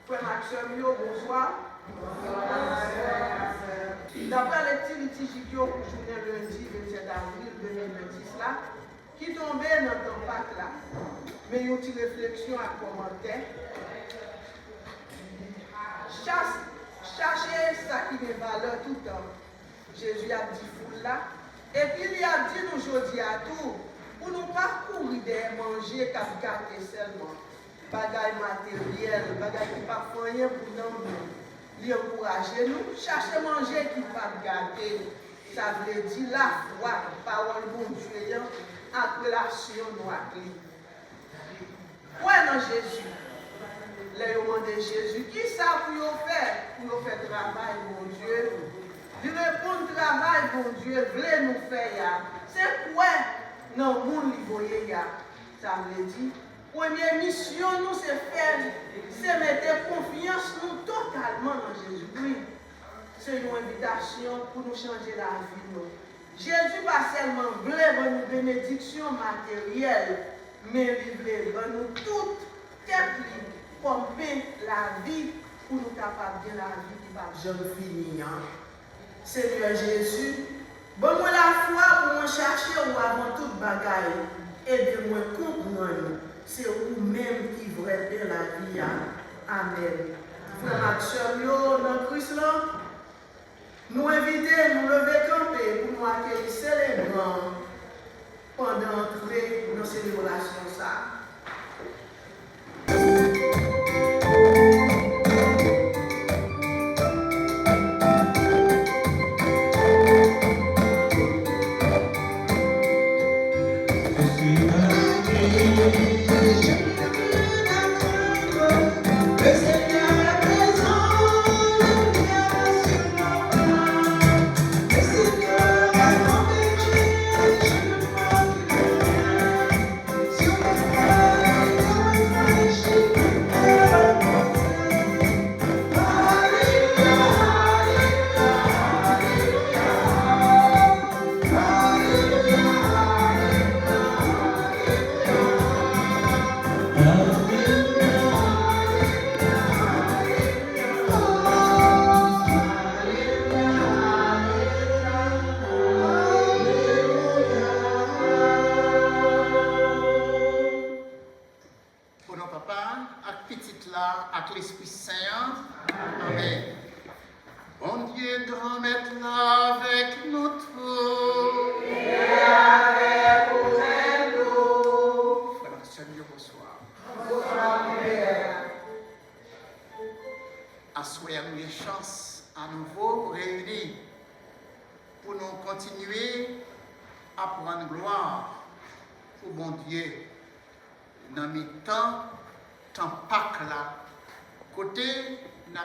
Frère Maxime, bonsoir. D'après les petits litiges pour journée lundi 27 avril 2026 là, qui tombait dans ton pack là, mais une petite réflexion à commenter. Cherchez ça qui est valeur tout le temps. Jésus a dit foule là. Et puis il a dit nous aujourd'hui à tout, pour nous parcourir des manger qu'à gâter seulement. Bagaille matériel, bagaille qui pas rien pour nous. Lui encourager nous, chercher manger qui pas gâter. Ça veut dire la foi, parole bon Dieu, en relation nous avec lui. Ouais, non Jésus. Les hommes de Jésus, qui ça pour faire travail, mon Dieu? Il répond travail, mon Dieu, voulez nous faire. C'est quoi non, monde qui voyait ça veut dire. Première mission, nous, c'est mettre confiance nous totalement dans Jésus-Christ. C'est une invitation pour nous changer la vie. Nous. Jésus pas seulement voulait nous bénédiction matérielle, mais il voulait nous toute tête libre. Pomper la vie pour nous capables de la vie qui va jamais finir. Seigneur Jésus, bon-moi la foi pour moi chercher ou avant toute bagaille. Aidez-moi à comprendre. C'est vous-même qui vrai bien la vie. Amen. Frère Maxime, dans Christ, nous inviter, nous lever camper pour nous accueillir célébrant pendant l'entrée dans ces relations.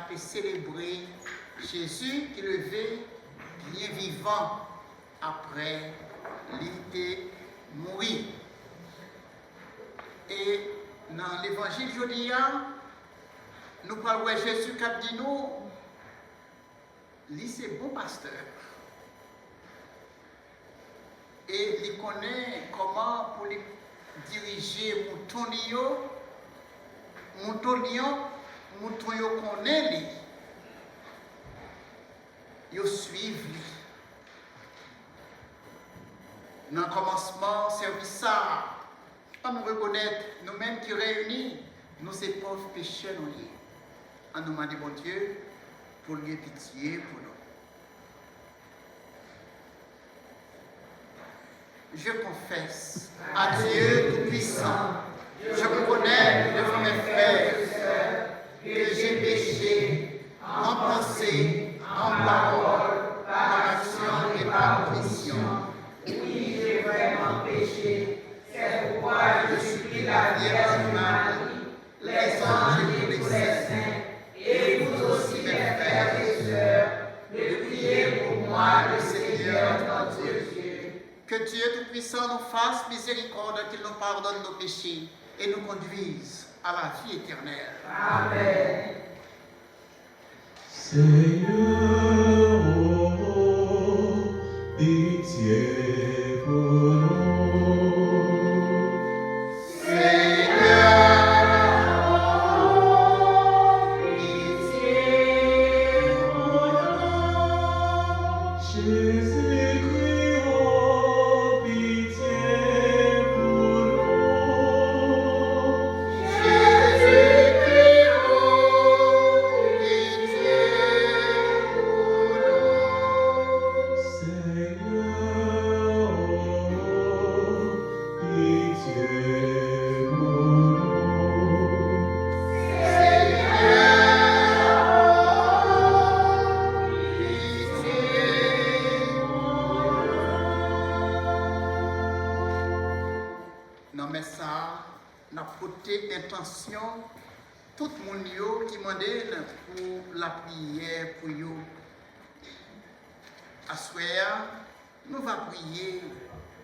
Célébrer Jésus qui levait bien vivant après l'idée mourir. Et dans l'évangile aujourd'hui, nous parlons de Jésus qui a dit nous, lui c'est bon pasteur. Et il connaît comment pour les diriger mouton yo connaît lui. Yo suivent lui. Dans le commencement, service ça, on nous reconnaître, nous-mêmes qui réunis, nous ces pauvres pécheurs nous liés. On nous demande bon Dieu pour lui pitié pour nous. Je confesse à Dieu Tout-Puissant, je reconnais devant mes frères et sœurs que j'ai péché en pensée, en parole, par action et par omission. Oui, j'ai vraiment péché. C'est pourquoi je supplie la Vierge Marie, les anges et tous les saints, et vous aussi mes frères et sœurs, de prier pour moi, le Seigneur notre Dieu. Que Dieu Tout-Puissant nous fasse miséricorde, qu'il nous pardonne nos péchés et nous conduise à la vie éternelle. Amen. Seigneur, oh, pitié pour nous. Seigneur, oh, dans mes ça, n'a porté intention tout le monde qui m'a donné pour la prière pour eux. À ce soir, nous allons prier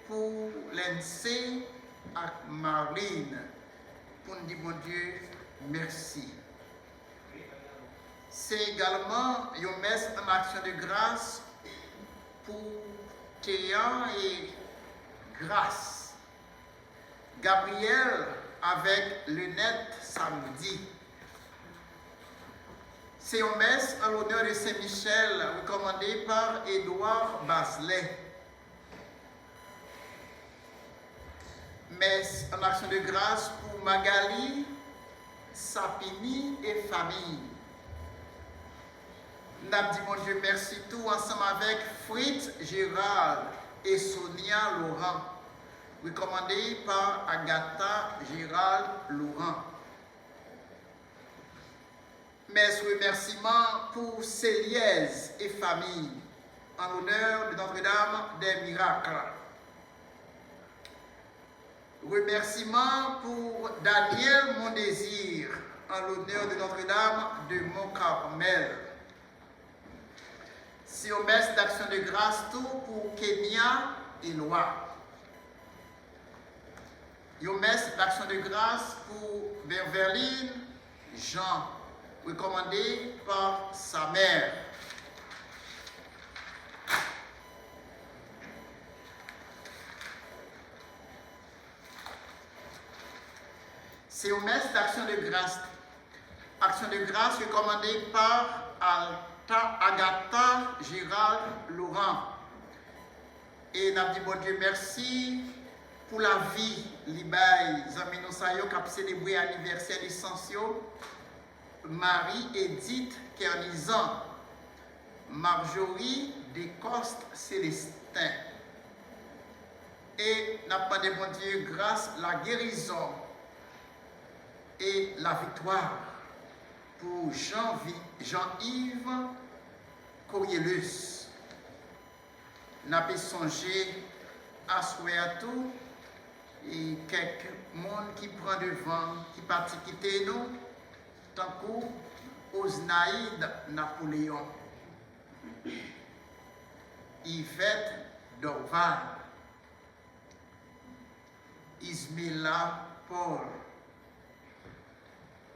pour Lindsay et Marlene pour nous dire, mon Dieu, merci. C'est également une messe en action de grâce pour Théa et Grâce. Gabriel avec lunette samedi. C'est une messe en l'honneur de Saint-Michel, recommandée par Édouard Baselet. Messe en action de grâce pour Magali, Sapini et famille. Nous avons dit, mon Dieu, merci tout ensemble avec Fritz Gérald et Sonia Laurent, recommandé par Agatha Gérald Laurent. Mes remerciements pour Céliès et famille, en l'honneur de Notre-Dame des Miracles. Remerciements pour Daniel Mondésir, en l'honneur de Notre-Dame de Mont-Carmel. C'est une messe d'action de grâce tout pour Kenya et Loire. Une messe d'action de grâce pour Verveline Jean, recommandé par sa mère. C'est une messe d'action de grâce. Action de grâce recommandée par Agatha Gérald Laurent. Et nous avons dit, bon Dieu, merci pour la vie, Libaï, Zamino Sayo, qui a célébré l'anniversaire de Sansio, Marie-Édith Kernizan, Marjorie Descostes Célestin. Et nous avons demandé, bon Dieu, grâce à la guérison et la victoire pour Jean-Yves Cornelius. Nous avons songé à souhaiter tout et quelques monde qui prend devant, qui partit quitter nous, tant que Osnaïd Napoléon, Yvette Dorval, Ismila Paul,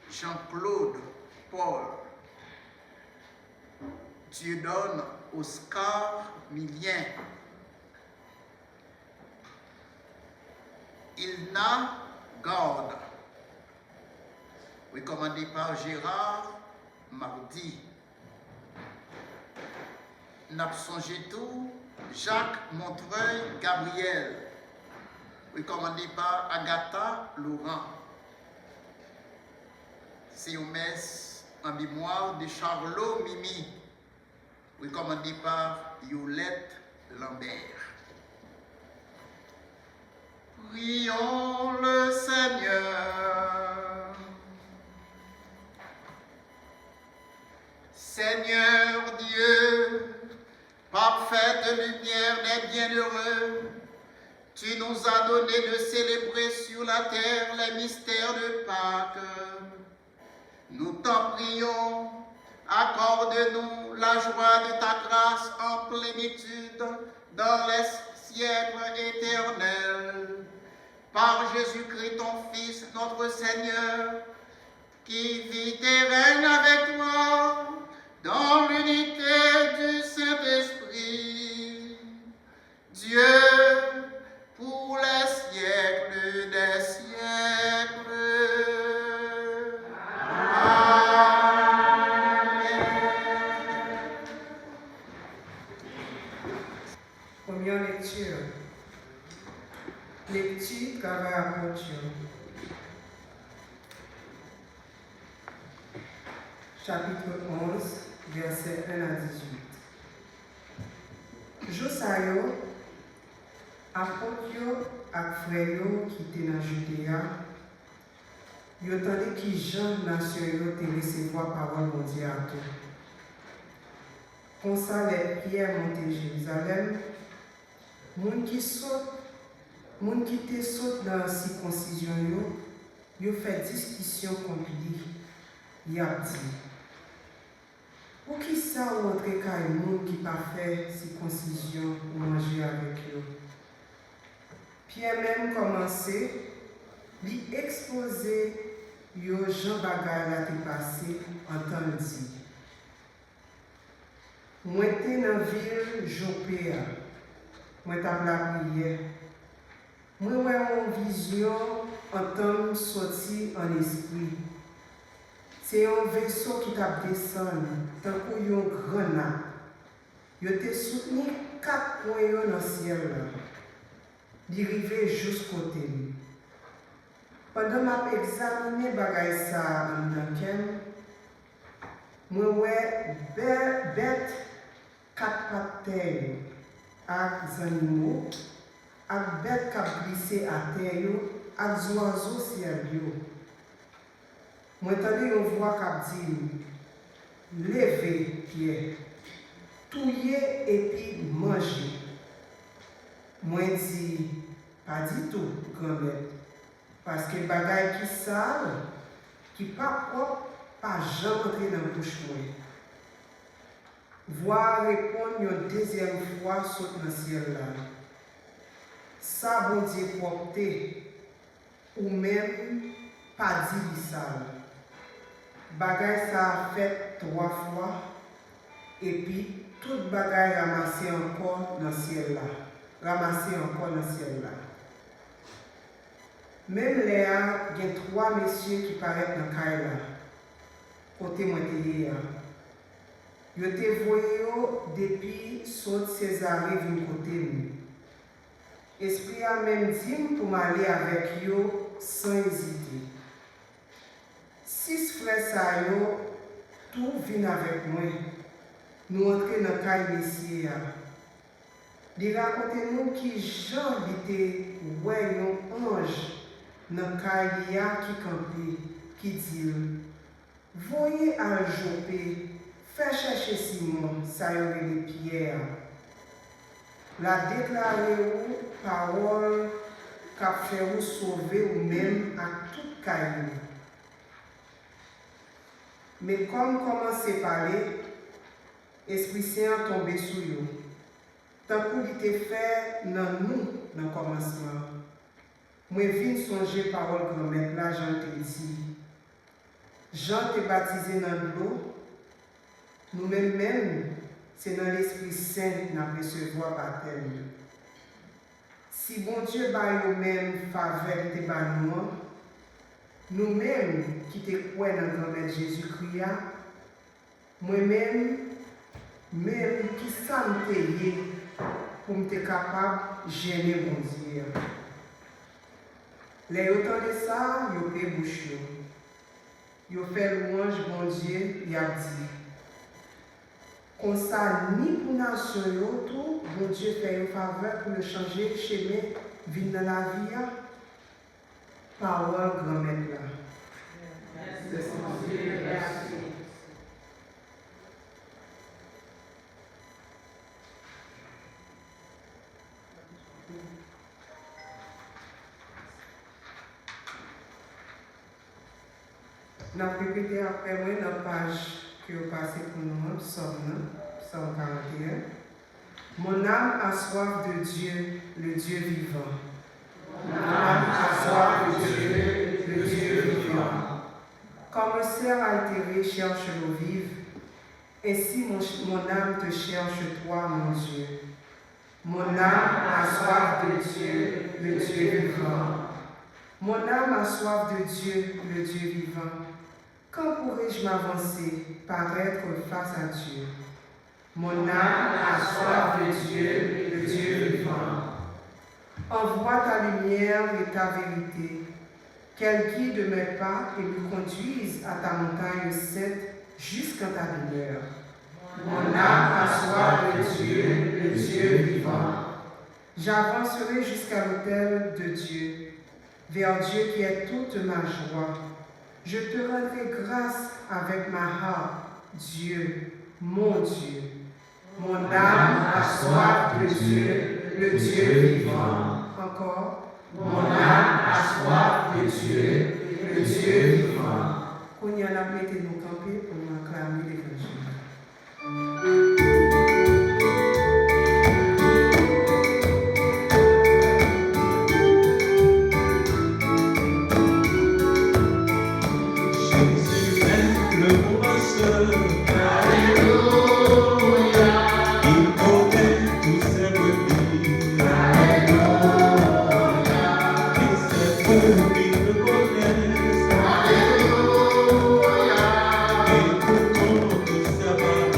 Jean-Claude Paul, Dieudonne Oscar Milien, Ilna Gorde, recommandé par Gérard Mardi. N'absongé tout, Jacques Montreuil Gabriel, recommandé par Agatha Laurent. C'est une messe en mémoire de Charlot Mimi, recommandé par Yolette Lambert. Prions le Seigneur. Seigneur Dieu, parfaite lumière des bienheureux, tu nous as donné de célébrer sur la terre les mystères de Pâques. Nous t'en prions, accorde-nous la joie de ta grâce en plénitude dans les siècles éternels. Par Jésus-Christ, ton Fils, notre Seigneur, qui vit et règne avec toi dans l'unité du Saint-Esprit, Dieu, pour les siècles des siècles. Première lecture. Lecture Caravaggio. Chapitre 11, versets 1 à 18. Josayo, apôtre ak frère qui étaient dans Judéa, yo tande qui Jean nation yo te recevoir parole mon Dieu à tout. Comme ça les prières montent Jérusalem, moun qui saute moun qui te saute dans la circoncision, yo fait discussion contre lui. Il a dit, pour qui ça ou entre cas moun qui pas fait circoncision ou manger avec eux? Pierre même commencé, lui exposer yo Jean bagay la te passé en temps dit. Moi t'es dans la ville Jopé, moi t'ai la prière. Moi j'ai une vision en temps sorti en esprit. C'est un vaisseau qui t'a descendu, tant qu'il y a un grenade. Il a soutenu 4 points dans le ciel. Il arrivait jusqu'au côté. Pendant que j'ai examiné ça dans lequel, moi j'ai bête 4 pattes terre avec des animaux, avec bête qui a glissé à terre, avec des oiseaux ciel. Moi j'ai une voix qui dit, levez Pierre, touillez et puis mangez. Moi dis, pas du tout, grand-mère. Parce que les bagailles qui sale, qui pas propre, pas jamais entrer dans la bouche. Voir répondre une deuxième fois sur le ciel là. Ça, bon Dieu, porté, ou même pas dit sale. Bagaille ça a fait 3 fois, et puis toute bagaille ramassée encore dans le ciel là. Ramassée encore dans le ciel là. Même là, il y a 3 messieurs qui paraissent dans le caille là. Côté moi, ils étaient voyés depuis saut Césarée du côté. Esprit a même dit pour m'aller avec eux sans hésiter. 6 frères ça tout viennent avec moi. Nous entrons dans le caille messieurs. Ils racontent nous qui Jean était ouais un ange. Dans le cahier qui campait, qui dit, voyez à Jopé, faites chercher Simon, ça y est les pierres. La déclarer parole qu'a fait vous sauver ou même à tout caillou. Mais comme commencez à parler, Esprit Saint tombé sur vous. Tant qu'il était fait dans nous, dans le commencement. Moi, je viens songer parole grand-mère, là, Jean te dit. Jean te baptisé dans l'eau. Nous-mêmes, c'est dans l'Esprit Saint que nous recevons baptême. Si bon Dieu bat nous-mêmes faveur de nous-mêmes qui te croyons dans grand-mère Jésus-Christ, moi-même, même qui s'en pour me capable de gêner mon Dieu. Les autant de ça, ils ont fait bouche. Ils ont fait louange, bon Dieu, il a dit. Comme ça, ni pour la nation, tout, bon Dieu fait une faveur pour le changer, chemin, vivre dans la vie. Parole grand-mère là. Merci, mon Dieu, merci. Nous avons répété après moi dans la page qui est passée pour nous, Psaume 141. Mon âme a soif de Dieu, le Dieu vivant. Mon âme a soif de Dieu, le Dieu vivant. Comme le cerf altéré cherche l'eau vive, ainsi mon âme te cherche, toi, mon Dieu. Mon âme a soif de Dieu, le Dieu vivant. Mon âme a soif de Dieu, le Dieu vivant. Quand pourrais-je m'avancer, paraître face à Dieu? Mon âme a soif de Dieu, le Dieu vivant. Envoie ta lumière et ta vérité, qu'elle guide mes pas et me conduise à ta montagne sainte jusqu'à ta demeure. Mon âme a soif de Dieu, le Dieu vivant. J'avancerai jusqu'à l'autel de Dieu, vers Dieu qui est toute ma joie. Je te rendrai grâce avec ma harpe, Dieu, mon Dieu. Mon âme a soif de Dieu, le Dieu vivant. Encore, Mon âme a soif de Dieu, le Dieu vivant. Qu'on y en a mettez nous camper pour nous acclamer l'évangile. Jésus est le bon pasteur. Alléluia. Il connaît tous ses brebis. Alléluia. Et ses brebis le connaissent. Alléluia. Et comprennent sa parole.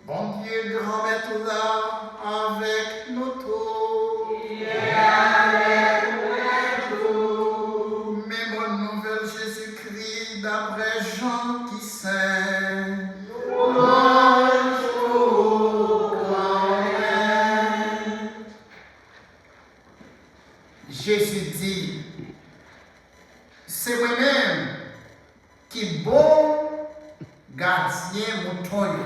Bon Dieu, grand maître là, avec nous tous. Mais bonne nouvelle Jésus-Christ d'après Jean qui sait. Jésus dit, c'est moi-même qui bon gardien mouton.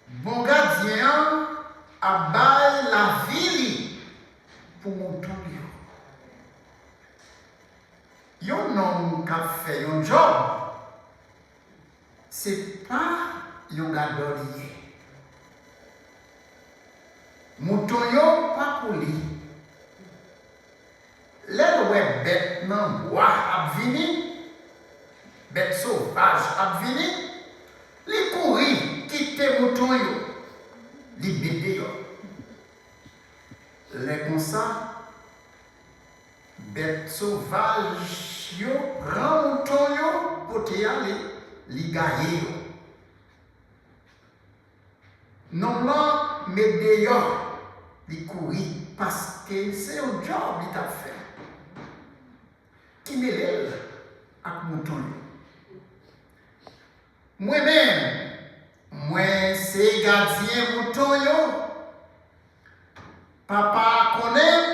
Bon gardien a bail la vie pour mouton. Yon non qu'a fait un job, c'est pas yon gardolier. Mouton yon pas pour lui. Les ouais bête nan bois a vini, bête sauvage a vini, li courir quitter mouton yo, li bébé yo. Les comme ça, bête sauvage yo prend mouton yo pour te aller, li gagne yo. Non là, mais d'ailleurs, li courir parce que c'est un job li t'a fait. Qui mêle avec mouton yo. Moi-même, moi c'est gardien mouton yo. Papa connaît,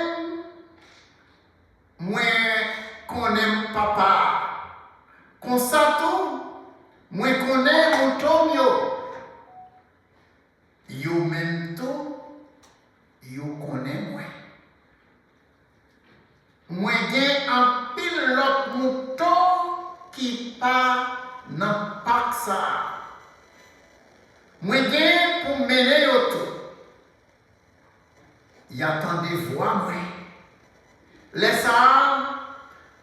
moi connais papa. Comme ça tout, moi connais mouton yo. Yo même tout, yo connais moi. Moi gen un pilote mouton qui pas dans parc ça. Moi gen pour mener yo tout. Y attendez voir moi. Laisse ça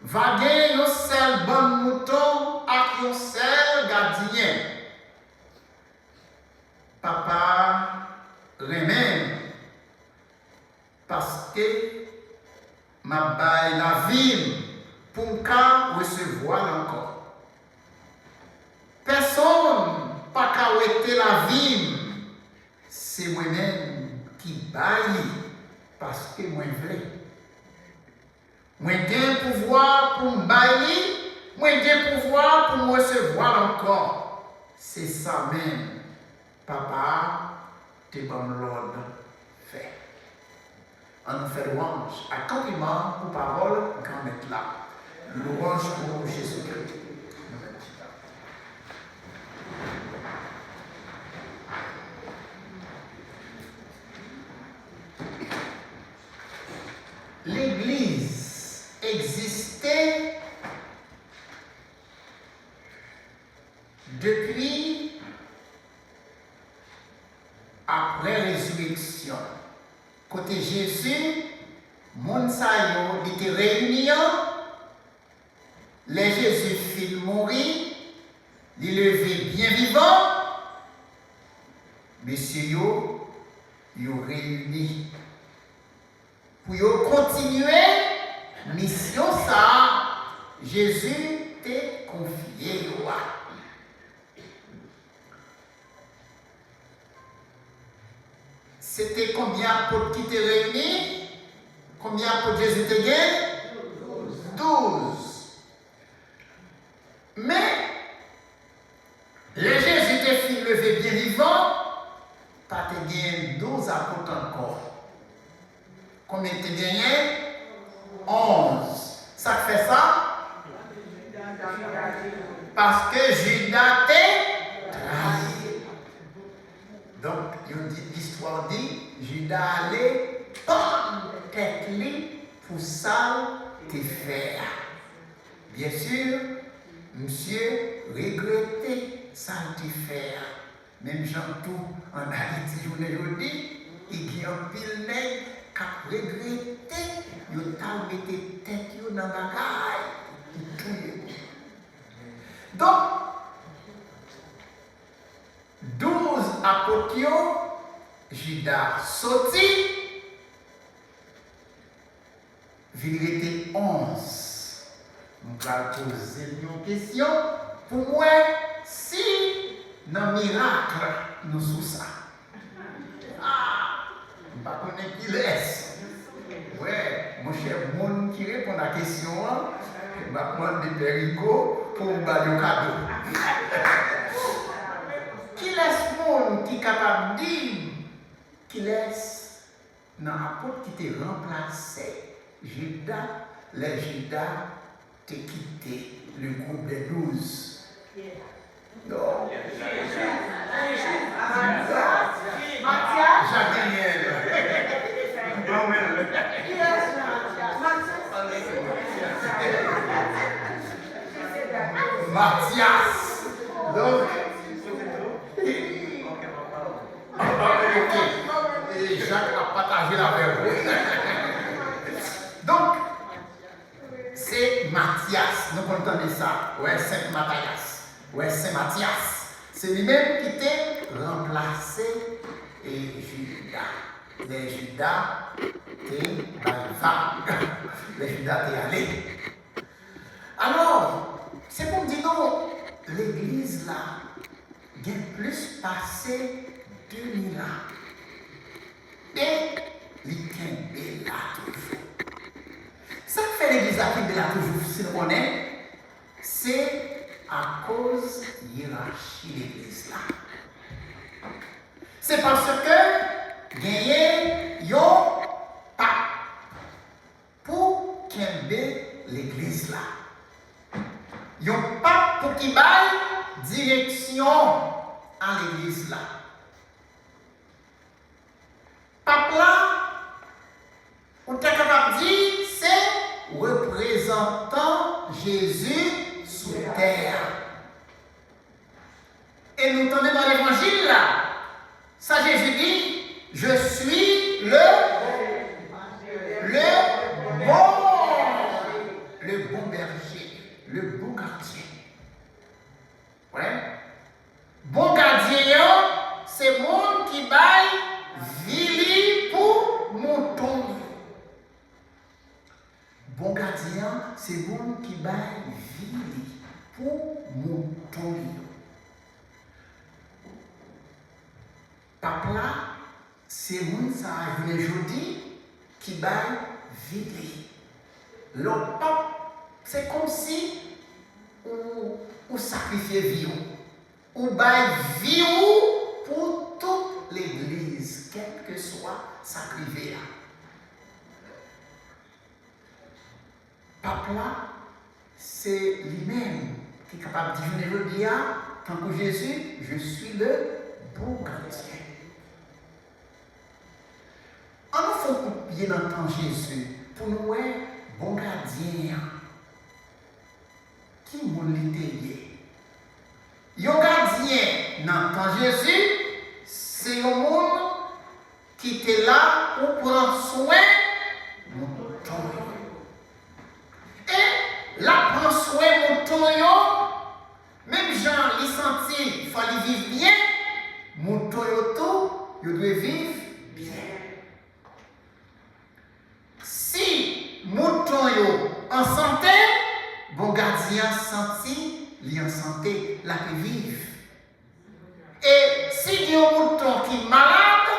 vaguer yon seul bon mouton ak yon seul gardien. Papa remède parce que ma baille la vie pour m'ka recevoir encore. Personne pas qu'à arrêter la vie. C'est moi-même qui baille parce que moi vrai. Moi j'ai pouvoir pour me bailler, moi j'ai pouvoir pour me recevoir encore. C'est ça même. Papa, t'es bon l'ordre fait. On nous fait louange, accomplissement pour parole, grand maître là. Louange pour Jésus-Christ. L'Église existait depuis après résurrection. Côté Jésus, moun sa yo li te réuni, les Jésus fit mourir, li levé bien vivant, monsieur yo réuni. Pour yo continuer mission ça, Jésus te confié yo. C'était combien d'apôtres qui étaient réunis? Combien pour Jésus te gagne? 12. Mais, les Jésus te fit lever bien vivant, pas te gagné 12 apôtres encore. Combien te gagné? 11. Ça fait ça? Parce que Judas t'a trahi. Donc, l'histoire dit, Judas allait prendre tête pour ça te faire. Bien sûr, monsieur regrettait ça te faire. Même gens tout en Haïti, aujourd'hui, il y a un pile nègre qui a regretté, il a mis tête dans la bagaille. Donc, 12 apôtres, Judas sorti, il était 11. On va poser une question. Pour moi, si dans le miracle, nous sommes ça. On ne connaît pas qui laisse. Ouais, mon cher monde qui répond à la question, je vais prendre des péricots pour me battre le cadeau. Qui laisse monde qui est capable de dire, qui laisse dans l'apôtre qui t'a remplacé, Judas, les Judas t'a quitté le groupe des 12. Non. Mathias. Donc, et Jacques a partagé la verre. Donc, c'est Mathias. Nous comptons ça. Ouais, Saint Mathias. Ouais, Saint Mathias. C'est lui-même qui t'a remplacé et Judas. Les Judas t'es les Judas t'es allé. Alors, c'est pour dire non, l'église là, il y a plus passé 2000 ans. Et l'Iken est là toujours. Ça fait l'église là qui est là toujours, si on connaît, c'est à cause de la hiérarchie de l'église là. C'est parce que gagner yon pape pour qu'aimer l'église là. Yon pape pour qu'il baille direction à l'église là. Pape là, on est capable de dire, c'est représentant Jésus sur terre. Et nous entendons dans l'évangile là, ça Jésus dit, je suis le bon berger, le bon gardien. Ouais. Bon gardien, c'est monde qui baille vili pour mouton. Bon gardien, c'est monde qui baille vili pour mouton. Papa, c'est monde ça a jeudi qui baille vili. Le pape, c'est comme si ou sacrifier vie ou baille vie pour toute l'église, quel que soit sacrifié. Papa, c'est lui-même qui est capable de dire le dia, tant que Jésus, je suis le bon gardien. On nous faut bien entendre Jésus pour nous bon gardien. Qui m'a l'idée? Le gardien n'entend Jésus, c'est un monde qui était là pour prendre soin de mouton. Et là, prendre soin de mouton, même gens, ils sentent qu'il faut vivre bien, mouton tout, ils doivent vivre bien. Si mouton en santé, bon gardien senti, il en santé, la peut vivre. Et si il y a un mouton qui est malade,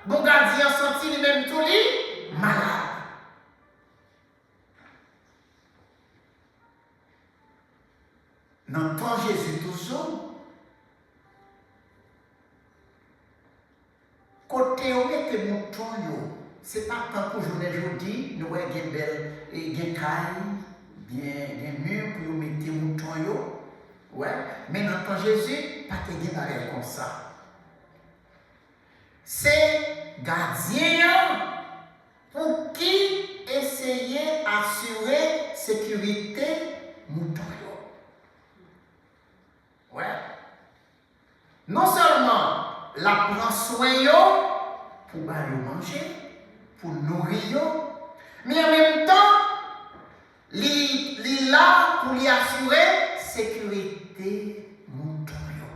bon gardien senti lui-même tout lui malade. dans le temps Jésus toujours, côté où mettez mouton yo, c'est pas tant que journée aujourd'hui, nous avons des belles des cailles, des murs pour mettre mouton yo. Ouais, mais dans le temps Jésus, pas de guerre comme ça. C'est gardien pour qui essayer d'assurer sécurité mouton yo. Ouais. Non seulement la prend soin yo pour manger, pour nourrir yo, mais en même temps, li là pour lui assurer sécurité mouton yo.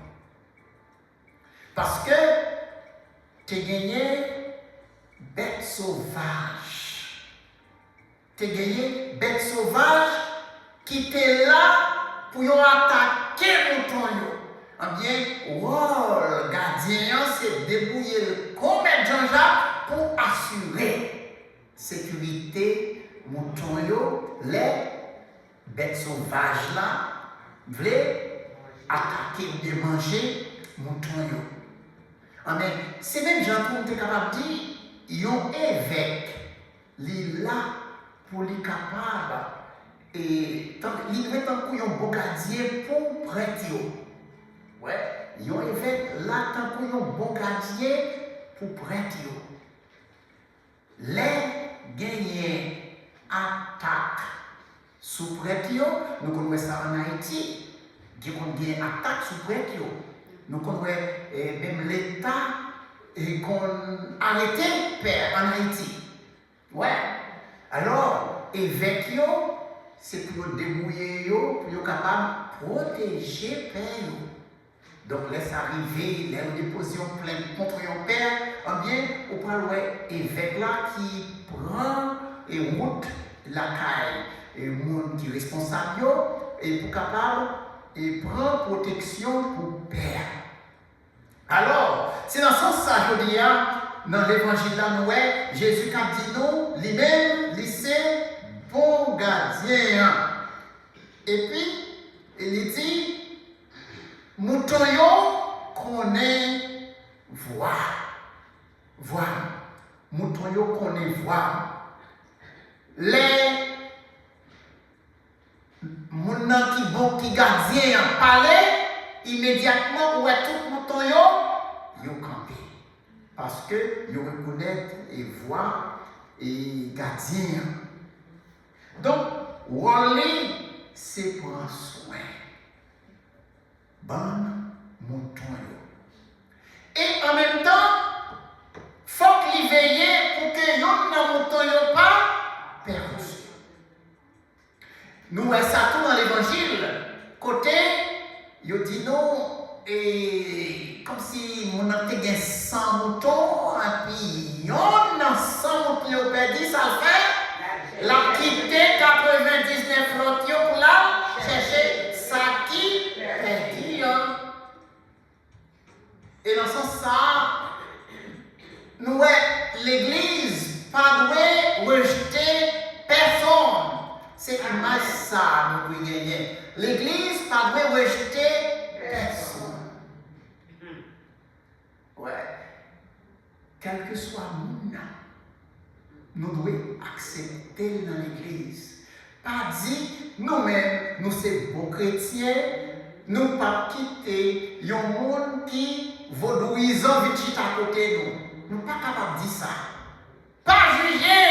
Parce que tu as gagné bête sauvage. Tu as gagné bête sauvage qui était là pour attaquer mouton yo. Eh bien, rôle gardien, c'est débrouiller le commerce Jean-Jacques pour assurer sécurité mouton yo, les bêtes sauvages là, voulaient attaquer ou de manger mouton yo. Mais c'est même Jean qu'on est capable de dire, yon évêque, li là pour li capable et li met en coup yon bon gardien pour prêtre yo. Ouais, yon évêque là tant que yon bon gardien pour prêtre yo. Les gagnants attaque sous prêtre yo, nous connaissons ça en Haïti, qui ont gagné attaque sous prêtre yo. Nous connaissons même l'État qu'on arrêté père en Haïti. Ouais. Alors, évêque yo, c'est pour débrouiller yo, pour être capable de protéger père yo. Donc, laisse arriver, les dépositions plainte contre un père, eh bien, on parle évêque là qui prend et route la caille, et le monde qui est responsable yo, et pour capable et prend protection pour père. Alors, c'est dans ce sens ça, je dis, dans l'évangile là, nous, Jésus a dit nous, lui-même, c'est bon gardien. Et puis, il dit, mouton yo connaît voir. Mouton yo connaît voir. Les mounans qui bon qui gardien parler immédiatement où est tout mouton yo campé parce que yo reconnaît et voir et gardien. Donc Wally c'est prendre soin bon mouton yo et en même temps faut qu'il veille pour que yon mouton yo pas perdu. Nous voyons ça tout dans l'évangile. Côté, il dit non, et comme si mon ante gagne 100 moutons, et puis on a 100 moutons perdu, ça fait la quitter 99 l'autre pour là, chercher ça qui perdu. Et dans ce sens, ça, nous l'église pas doit rejeter personne. C'est une image ça, nous pouvons gagner. L'église pas doit rejeter personne. Ouais. Quel que soit le monde, nous devons accepter dans l'église. Pas dire, nous-mêmes, nous sommes bons chrétiens, nous ne pas quitter un monde qui vaudouisant vite à côté de nous. Nous ne sommes pas capables de dire ça. Pas juger.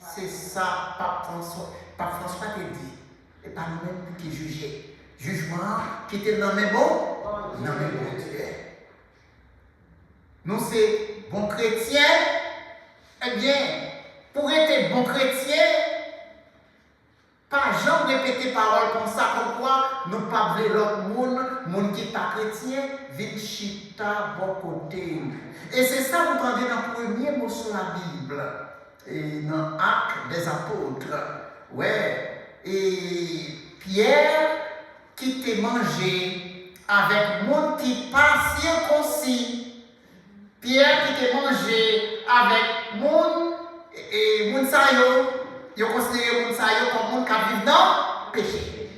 C'est ça, Pape François te dit. Et pas nous-mêmes qui jugeons. Jugement qui était dans mes bons, dans mes bons Dieu. Nous, c'est bons chrétiens. Eh bien, pour être bon chrétien, pas jamais répéter parole comme ça, comme quoi nous ne pas voulons l'autre monde qui n'est pas chrétien, vite chita bon côté. Et c'est ça que vous entendez dans le premier mot sur la Bible. Et dans Actes des Apôtres, ouais, et Pierre qui t'a mangé avec monde qui pas circoncis, Pierre qui t'a mangé avec monde et monde ça yo considéré monde ça yo comme monde qui vit dans péché.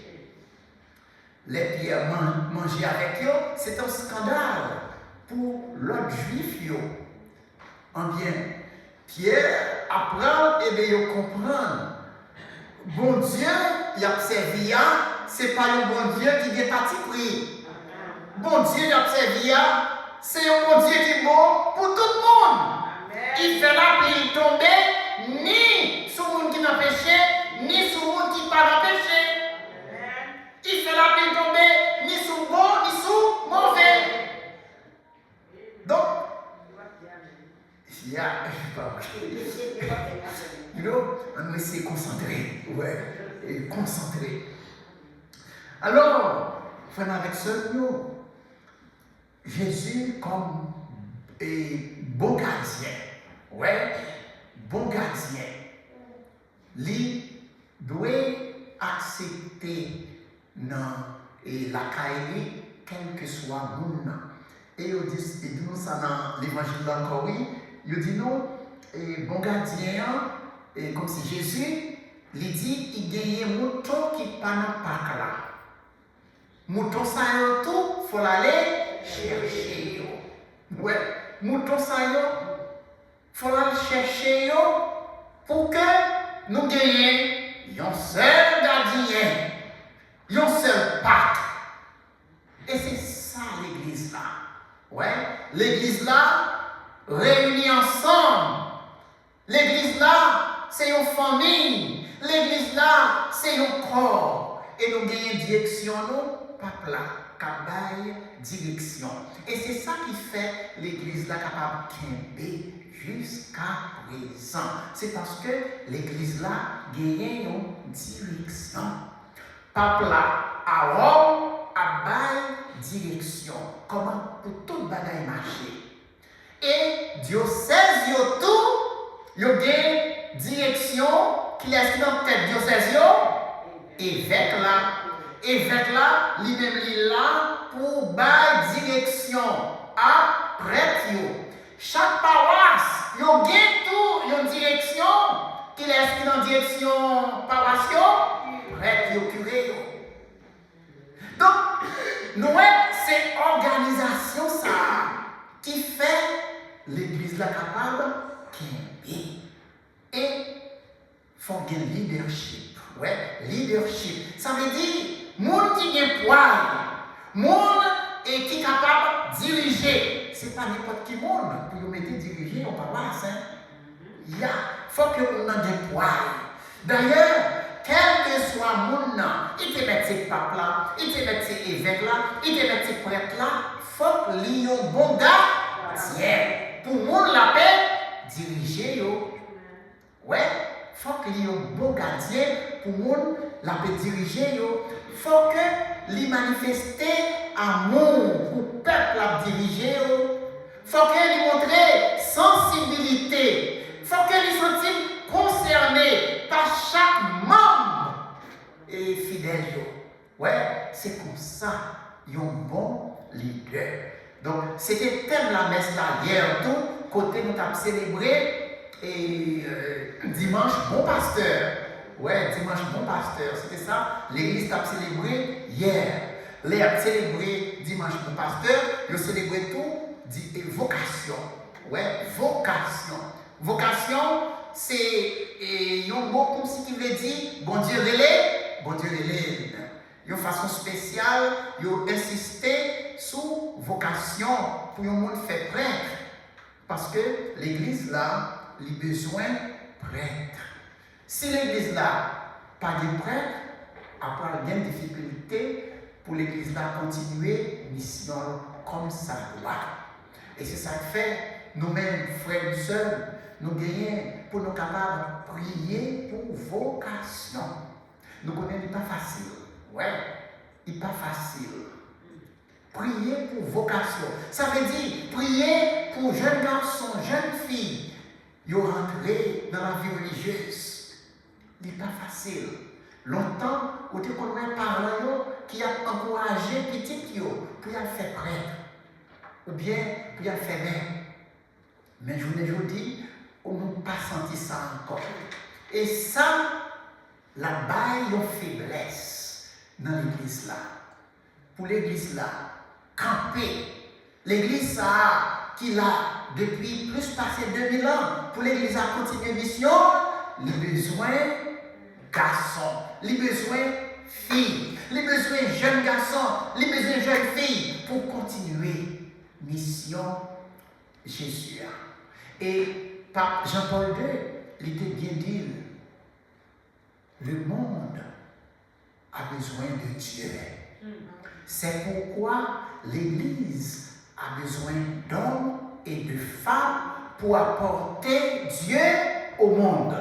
manger avec eux, c'est un scandale pour l'autre juif. En bien, Pierre apprend et bien il comprend. Bon Dieu, il a servi, c'est pas un bon Dieu qui est parti pris. Bon Dieu, il a servi, c'est un bon Dieu qui est bon pour tout le monde. Il fait la pluie tomber ni sur le monde qui n'a péché, ni sur le monde qui n'a pas péché. Il fait la pluie tomber ni sur bon, ni sur mauvais. Donc, il y a. On va essayer de concentrer. Ouais, et concentrer. Alors, frère avec ce nous, Jésus comme bon gardien. Ouais, bon gardien. Lui doit accepter la caille, quel que soit le monde. Et il dit nous ça dans l'évangile encore, oui. Il dit non, bon gardien, et comme si Jésus, il dit il gagne un mouton qui n'est pas dans le parc là. Mouton ça y tout, il faut aller chercher. Ouais, mouton ça y faut aller chercher pour que nous gagnions un seul gardien, un seul parc. Et c'est ça l'église là. Ouais, l'église là, réunie ensemble. L'église là, c'est une famille. L'église là, c'est un corps. Et nous gagnons direction, nous, peuple là, cabaye, direction. Et c'est ça qui fait l'église là capable de jusqu'à présent. C'est parce que l'église là gagne une direction. Peuple là, à Rome, à bail, direction. Comment pour tout bagaille marcher. Et diocèse yo tout, yo gagne direction qui est dans tête diocèse yo, évêque là, lui-même li là pour bail direction à prêtre yo. Chaque paroisse, yo gagne tout une direction qui est dans direction paroisse yo, prêtre yo, curé yo. Donc, nous, c'est organisation ça qui fait l'église la capable qui est. Et il faut un leadership. Ouais, leadership. Ça veut dire, monde qui a poil, monde qui est capable de diriger. Ce n'est pas n'importe qui monde pour nous mettre diriger en paroisse. Il faut que nous ayons des poils. D'ailleurs, quel que soit le monde, il te met ses papes là, il te met ses évêques là, il te met ses prêtres là, il faut qu'il y ait un bon gardien. Pour le monde la paix, diriger. Ouais, il faut qu'il y ait un bon gardien pour le monde la paix diriger. Il faut que lui manifester amour pour le peuple la diriger. Il faut que lui montrer sensibilité. Il faut que lui sentir concerné par chaque membre et fidèle. Ouais, c'est comme ça, il y a un bon leader. Donc, c'était le thème de la messe là hier, tout, côté nous avons célébré et dimanche, bon pasteur. Ouais, dimanche, bon pasteur, c'était ça. L'église a célébré hier. Les a célébré dimanche, bon pasteur. Ils ont célébré tout, dit vocation. Ouais, vocation. Vocation, c'est un mot comme si tu voulais dire, bon Dieu relève. Une façon spéciale, ils ont insisté sur vocation pour un monde fait prêtre. Parce que l'église là, il a besoin de prêtre. Si l'église là, pas de prêtre, après il y a une difficulté pour l'église là continuer mission comme ça doit. Et c'est ça que fait, nous-mêmes, frères et sœurs, nous gagnons pour nous capables de prier pour vocation. Nous connaissons, il n'est pas facile. Ouais, il n'est pas facile. Prier pour vocation. Ça veut dire prier pour jeunes garçons, jeunes filles. Ils rentrent dans la vie religieuse. Il n'est pas facile. Longtemps, on te connaît parents qui a encouragé petit pour faire prêtre. Ou bien pour faire mère. Mais je vous dis, on n'a pas senti ça encore. Et ça, la baille une faiblesse dans l'église là. pour l'église là, camper. L'église ça, qui l'a depuis plus passé 2000 ans, pour l'église à continuer mission, les besoins garçons, les besoins filles, les besoins jeunes garçons, les besoins jeunes filles, pour continuer mission Jésus. Et pape Jean-Paul II, il était bien dit, le monde a besoin de Dieu. C'est pourquoi l'Église a besoin d'hommes et de femmes pour apporter Dieu au monde.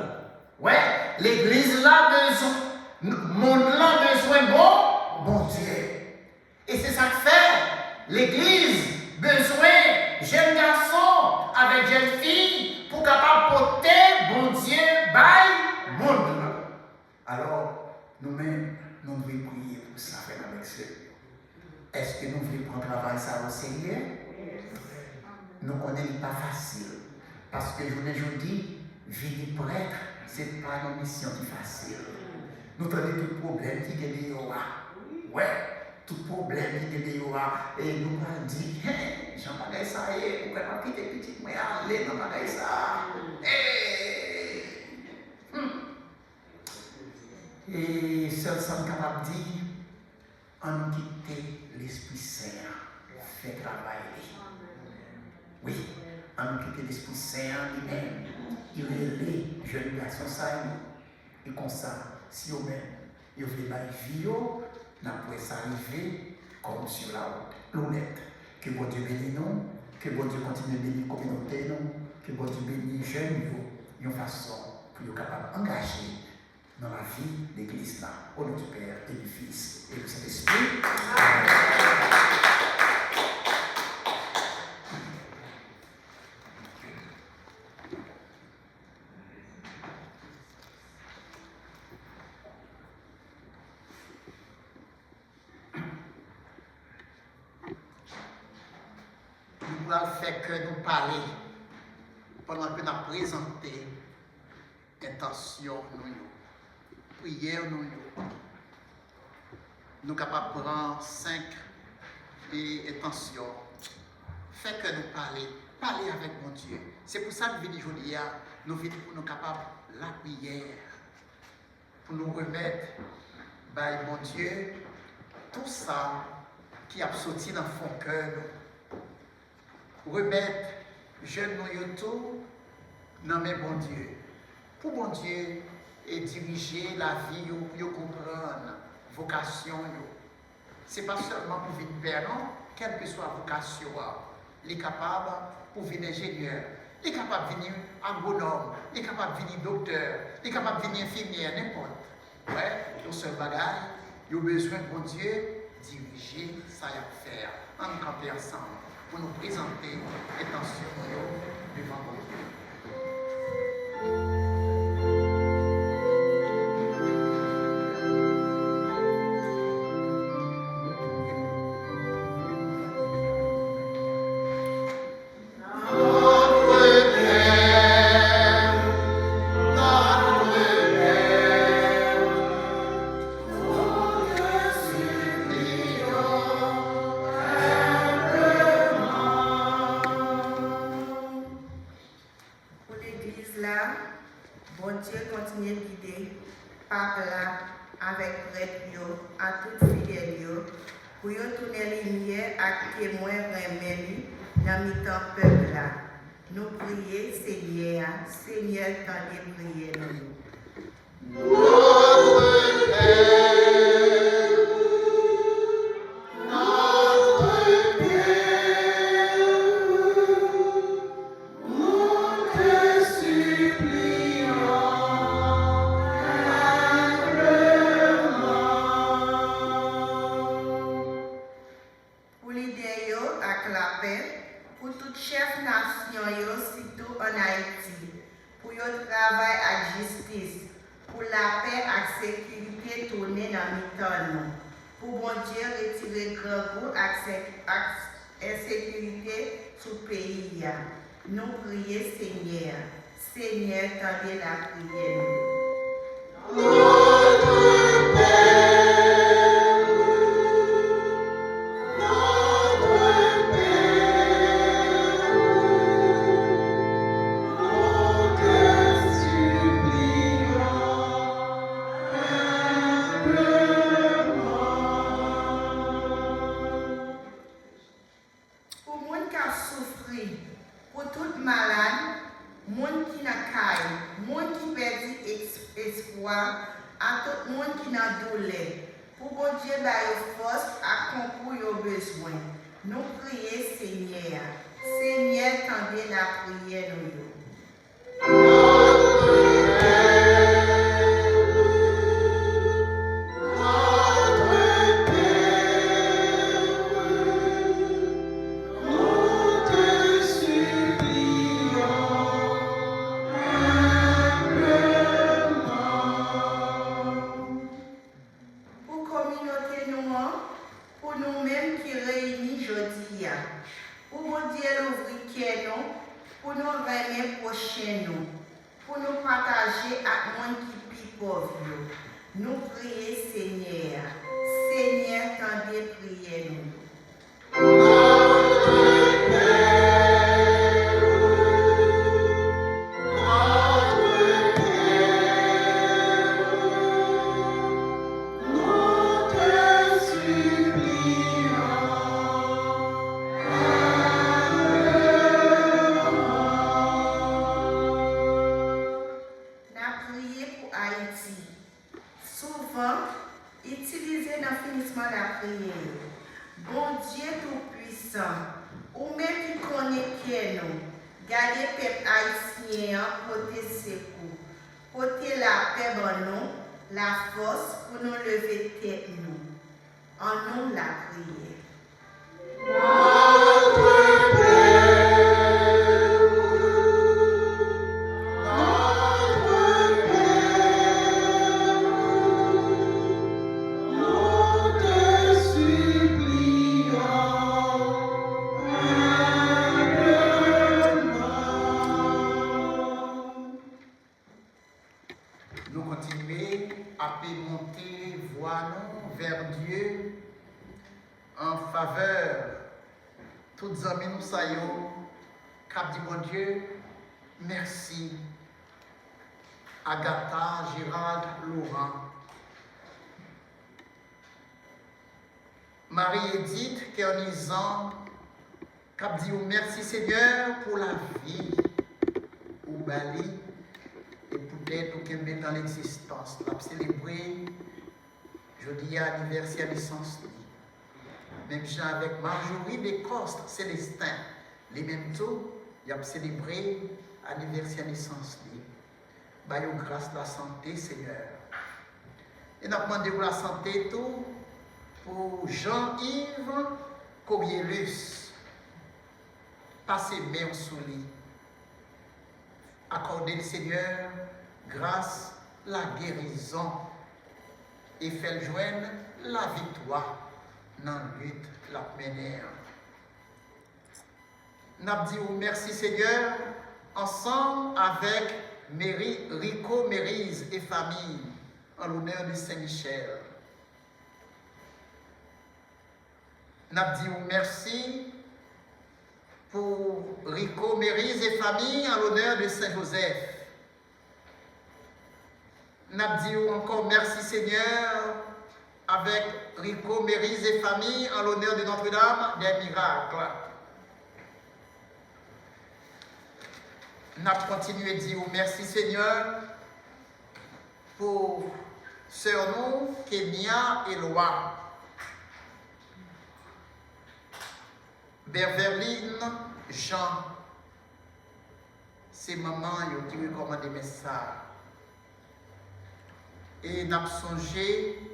Ouais, l'Église là besoin, le monde là besoin bon Dieu. Et c'est ça que fait l'Église besoin jeunes garçons avec jeunes filles pour capable porter bon Dieu by monde. Alors, nous-mêmes, nous devons prier pour ça avec ce. Est-ce que nous voulons prendre travail ça au Seigneur? Nous connaissons pas facile. Parce que je dis, vie prêtre, ce n'est pas une mission qui est facile. Nous avons tout problème qui est derrière. Ouais, tout problème qui est derrière. Et nous avons dit, hey, j'en parle ça, vous pouvez pas quitter petit, mais allez, non, pas ça. Et seul sommes capables de dire, on quitte l'Esprit Saint, fait travailler. Oui, on quitte l'Esprit Saint lui-même. Il est les jeunes garçons, ça et comme ça, si vous-même, vous voulez la vie, n'a pas s'arriver comme sur la route. L'honnête. Que bon Dieu bénisse nous, que bon Dieu continue de bénir la communauté, que bon Dieu bénisse les jeunes, de façon pour être capable d'engager dans la vie de l'Église là, au nom du Père et du Fils et du Saint-Esprit. Nous allons faire que nous parler pendant que nous présentons intention nous. Prière nous. Nous sommes capables de prendre 5 intentions. Fait que nous parler avec mon Dieu. C'est pour ça que nous venons aujourd'hui, nous venons pour nous capables de la prière, pour nous remettre, mon Dieu, tout ça qui a sorti dans son cœur. Remettre, jeune nous tout, dans mes bon Dieu. Pour mon Dieu, et diriger la vie pour comprendre vocation. Ce n'est pas seulement pour venir père, non, quelle que soit la vocation. Il est capable pour venir ingénieur, il est capable de venir agronome, il est capable de venir docteur, il est capable de venir infirmière, n'importe. Ouais, le seul bagage, il a besoin de mon Dieu diriger ça à faire. On nous camper ensemble pour nous présenter l'intention devant mon Dieu. Seigneur, tendez prier nous. Pour l'idée avec la paix, pour tout chef nation, surtout en Haïti, pour le travail à justice, pour la paix et sécurité tournée dans le temps. Pour bon Dieu retirer grand goût et insécurité sur le pays. Nous prions Seigneur. Seigneur, tendez la prière. Notre Père, tout le monde qui n'a douleur. Pour bon Dieu, bah, force à concours aux besoins. Nous prions, Seigneur. Seigneur, tendez la prière, nous. Pour nous partager avec monde qui est pauvre. Nous prions, Seigneur. Seigneur, tendez prière nous. Bon Dieu tout-puissant, ou même qui connaît qui nous, gardez peuple haïtien côté secours, côté la paix pour nous, la force pour nous lever tête nous. En nous la prière. Toutes amis nous saillons, cap dit bon Dieu, merci. Agatha, Gérald, Laurent. Marie-Edith, Kernisan, cap dit merci Seigneur pour la vie, ou Bali, et peut-être que met dans l'existence. La célébrer, jeudi anniversaire de naissance. Même gens avec Marjorie Descostes, Célestin, les mêmes taux, ils ont célébré l'anniversaire de naissance. Bayo grâce la santé, Seigneur. Et nous avons demandé pour la santé tout pour Jean-Yves Corielus. Passez main sous lui. Accordez le Seigneur grâce la guérison et fait joindre la victoire. Dans la lutte, la mener. Nous avons dit merci Seigneur, ensemble avec Rico Mérise et famille, en l'honneur de Saint-Michel. Nous avons dit merci pour Rico Mérise et famille, en l'honneur de Saint-Joseph. Nous avons dit encore merci Seigneur, avec Rico Mérise et famille en l'honneur de Notre-Dame des miracles. Nous avons continué à dire merci Seigneur pour sœur nous, Kenya et Loa. Berverline, Jean, c'est maman qui recommande des messages. Et nous avons songé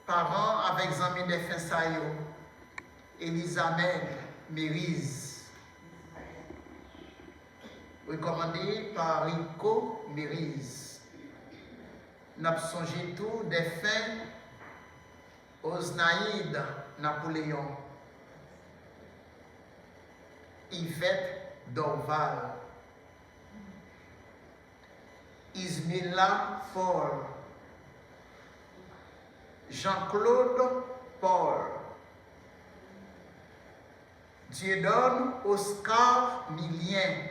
parents avec amis de Finsayo, Elisabeth Mérise, recommandé par Rico Mérise. Nous avons songé tout des fins Osnaïde Napoléon, Yvette Dorval, Ismila Paul, Jean-Claude Paul, Dieudonne Oscar Milien,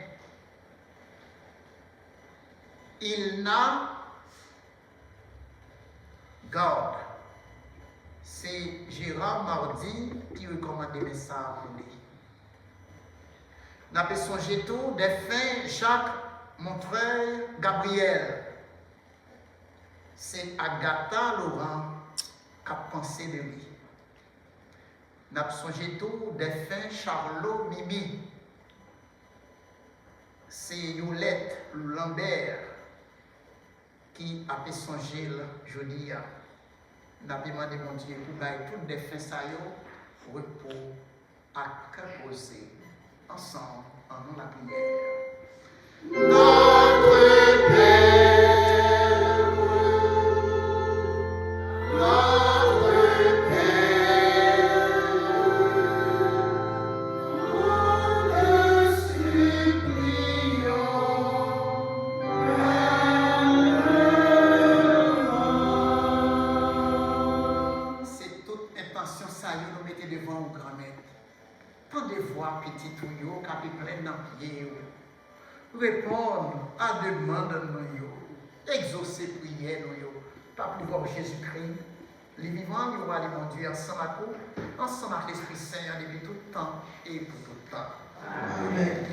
Ilna Gord. C'est Gérard Mardi qui recommande des messages pour lui. Nous avons songé tout des fins Jacques Montreuil Gabriel, c'est Agatha Laurent qui a pensé de lui. N'a songé tout des fins Charlot Mimi. C'est Yolette Lambert qui a songé jeudi. N'a demandé mon Dieu pour gagner toutes les fins ça yo repos à poser ensemble en la prière. Notre Père, notre Père, nous te supplions, c'est toute intention ça nous mettez devant au grand-mère. Tant de voix petites ou yo, qui plein dans pied. Répondre à demande nous, exaucer prière nous, par pouvoir Jésus-Christ, les vivants, nous allons mon Dieu ensemble à coup, ensemble avec l'Esprit Saint, depuis tout temps et pour tout temps. Amen.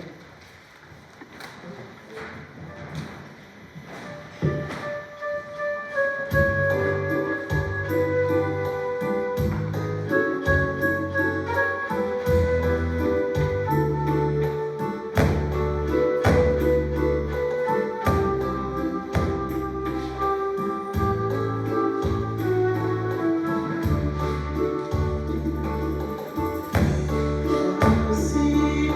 Voici,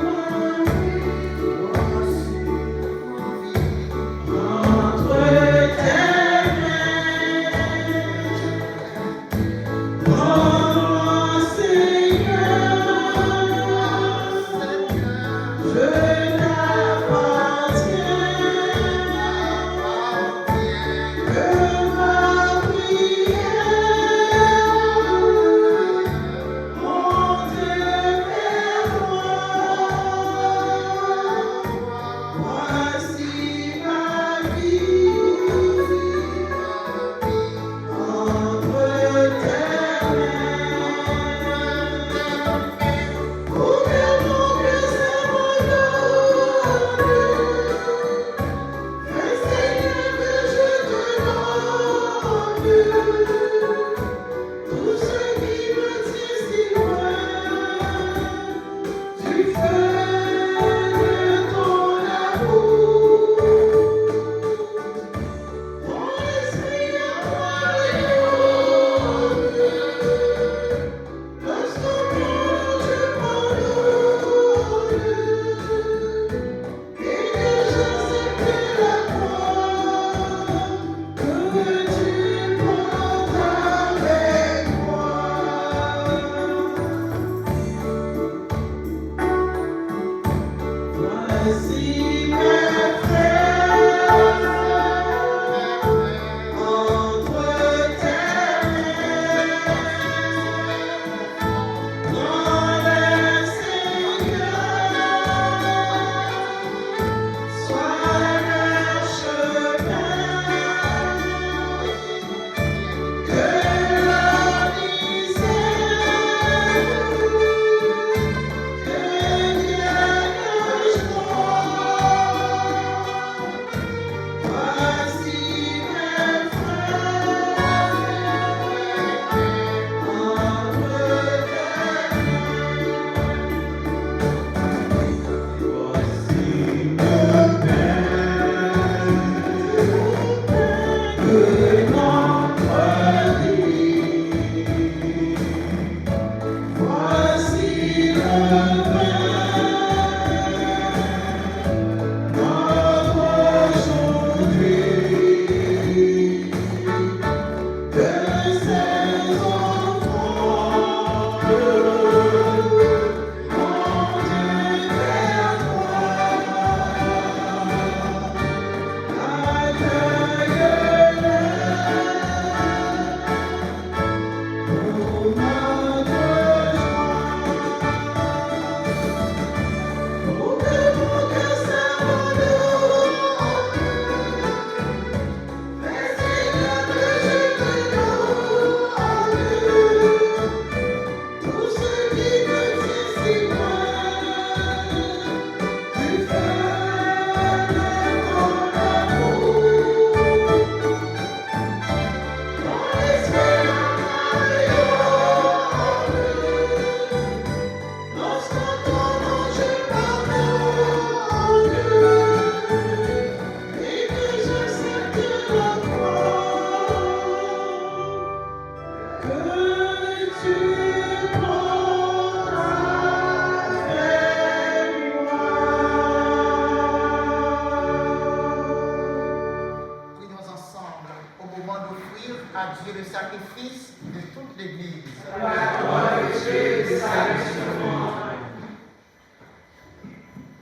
Dieu le sacrifice de toute l'Église.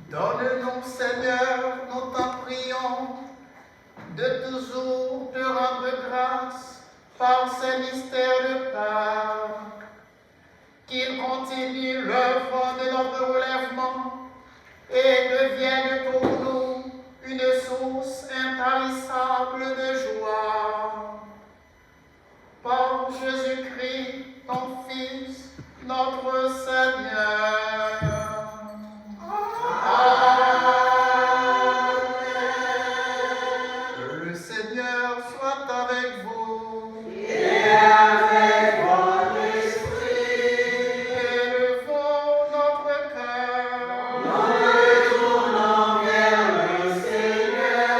Donne-nous, Seigneur, nous t'en prions, de toujours te rendre grâce par ces mystères de Pâques, qu'ils continuent l'œuvre de notre relèvement et deviennent pour nous une source intarissable de joie. Par Jésus-Christ, ton Fils, notre Seigneur. Amen. Le Seigneur soit avec vous. Et avec votre esprit. Élevons notre cœur. Nous retournons vers le Seigneur.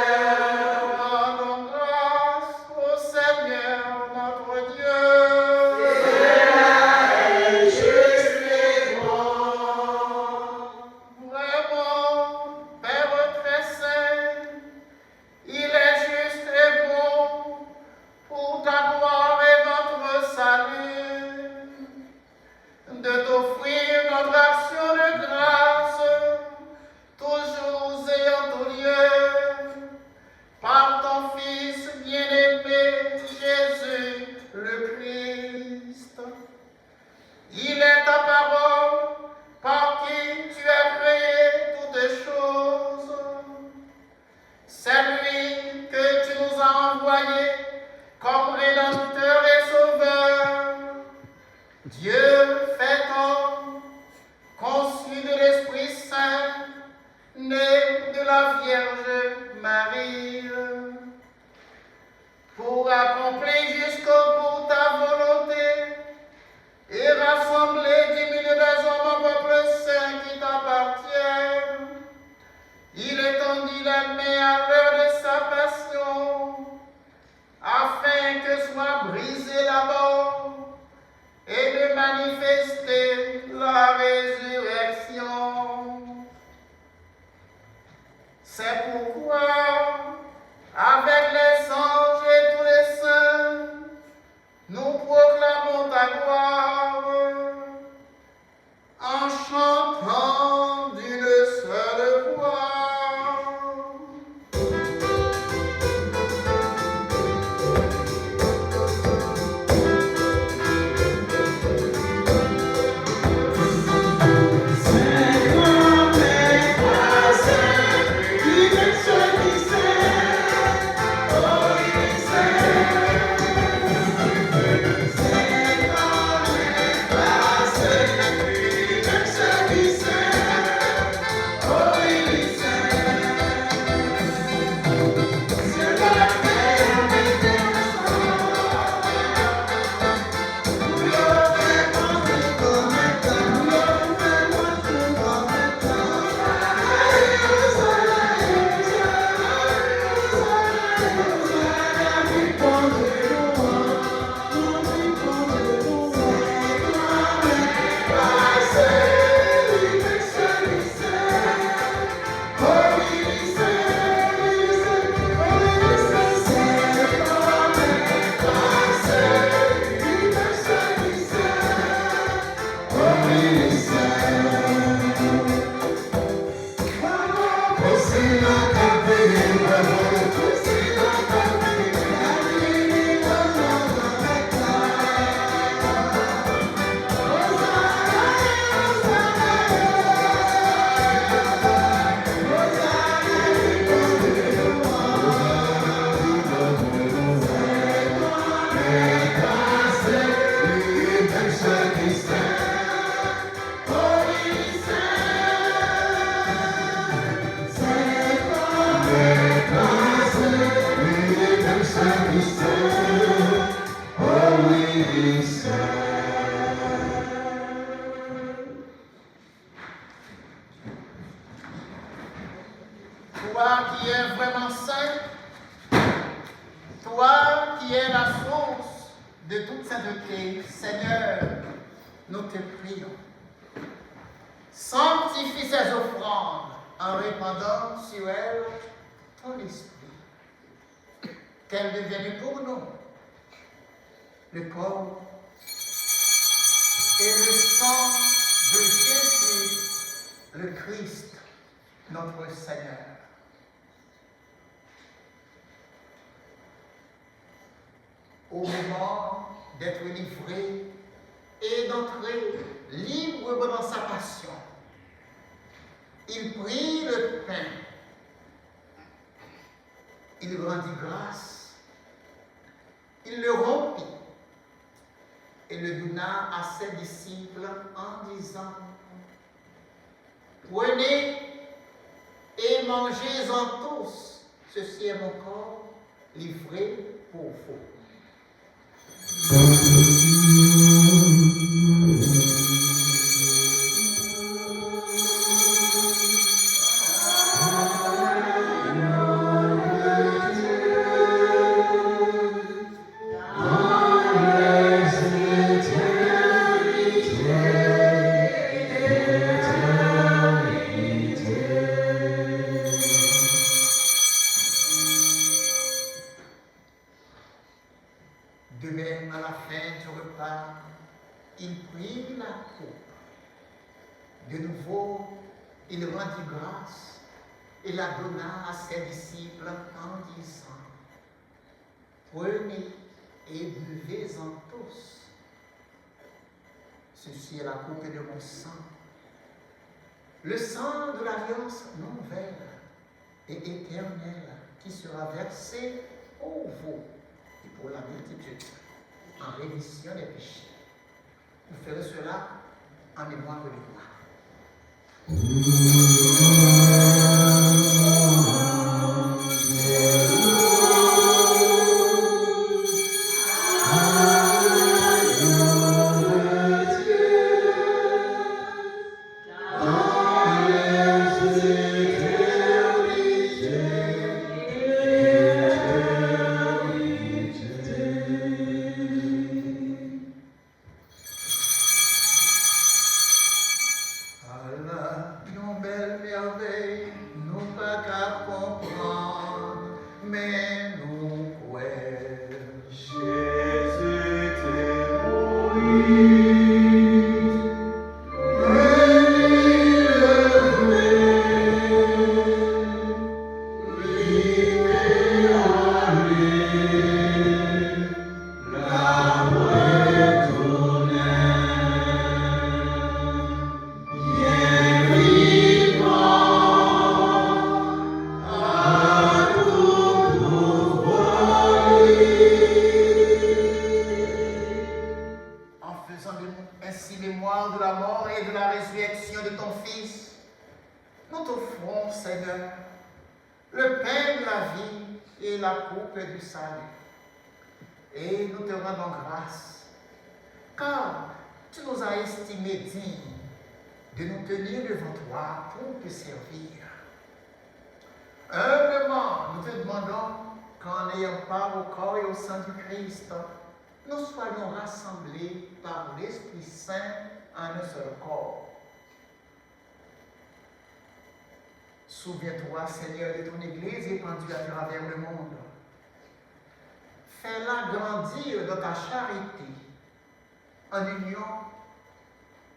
Rendons grâce au Seigneur notre Dieu. Vraiment, Père très saint, il est juste et bon pour ta gloire et notre salut de t'offrir notre action de grâce, toujours et en tout lieu, par ton Fils bien-aimé, Jésus le Christ. Il est ta parole par qui tu as créé toutes choses. C'est lui que tu nous as envoyé comme Rédempteur et Sauveur. Dieu fait homme, conçu de l'Esprit Saint, né de la Vierge Marie, pour accomplir jusqu'au bout ta volonté et rassembler 10 000 des hommes en peuple saint qui t'appartiennent. Il étendit les mains à l'heure de sa passion, afin que soit brisée la mort et de manifester la résurrection. C'est pourquoi, avec les anges et tous les saints, nous proclamons ta gloire en chantant d'une seule voix. Toi qui es vraiment saint, toi qui es la source de toute sainteté, Seigneur, nous te prions. Sanctifie ces offrandes en répandant sur elles ton esprit, qu'elles deviennent pour nous le corps et le sang de Jésus, le Christ, notre Seigneur. Au moment d'être livré et d'entrer libre dans sa passion, il prit le pain, il rendit grâce, il le rompit et le donna à ses disciples en disant: prenez et mangez-en tous, ceci est mon corps livré pour vous. De même, à la fin du repas, il prit la coupe. De nouveau, il rendit grâce et la donna à ses disciples en disant: prenez et buvez-en tous. Ceci est la coupe de mon sang, le sang de l'alliance nouvelle et éternelle qui sera versé pour vous et pour la multitude en rémission des péchés. Vous ferez cela en mémoire de moi. Ainsi mémoire de la mort et de la résurrection de ton Fils, nous t'offrons, Seigneur, le pain de la vie et la coupe du salut. Et nous te rendons grâce, car tu nous as estimés dignes de nous tenir devant toi pour te servir. Humblement, nous te demandons qu'en ayant part au corps et au sang du Christ, nous soyons rassemblés par l'Esprit Saint en un seul corps. Souviens-toi, Seigneur, de ton Église épandue à travers le monde. Fais-la grandir dans ta charité, en union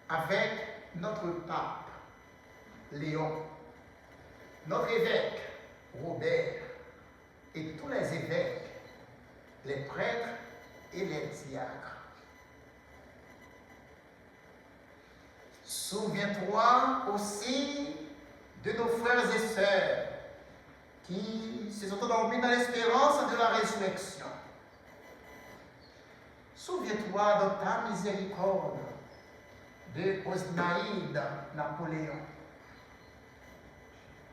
avec notre pape, Léon, notre évêque, Robert, et tous les évêques, les prêtres et les diacres. Souviens-toi aussi de nos frères et sœurs qui se sont endormis dans l'espérance de la résurrection. Souviens-toi dans ta miséricorde de Osnaïde Napoléon,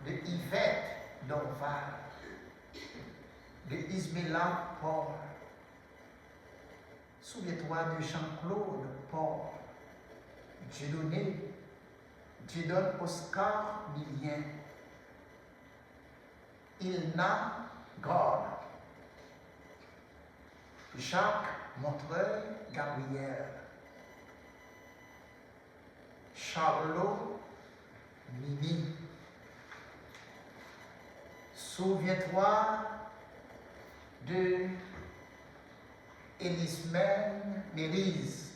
de Yvette Dorval, de Ismela Paul. Souviens-toi de Jean-Claude Paul, Dieudonne Oscar Millien, Ilna God, Jacques Montreuil Gabriel, Charlot Mimi. Souviens-toi de Elismène Mérise.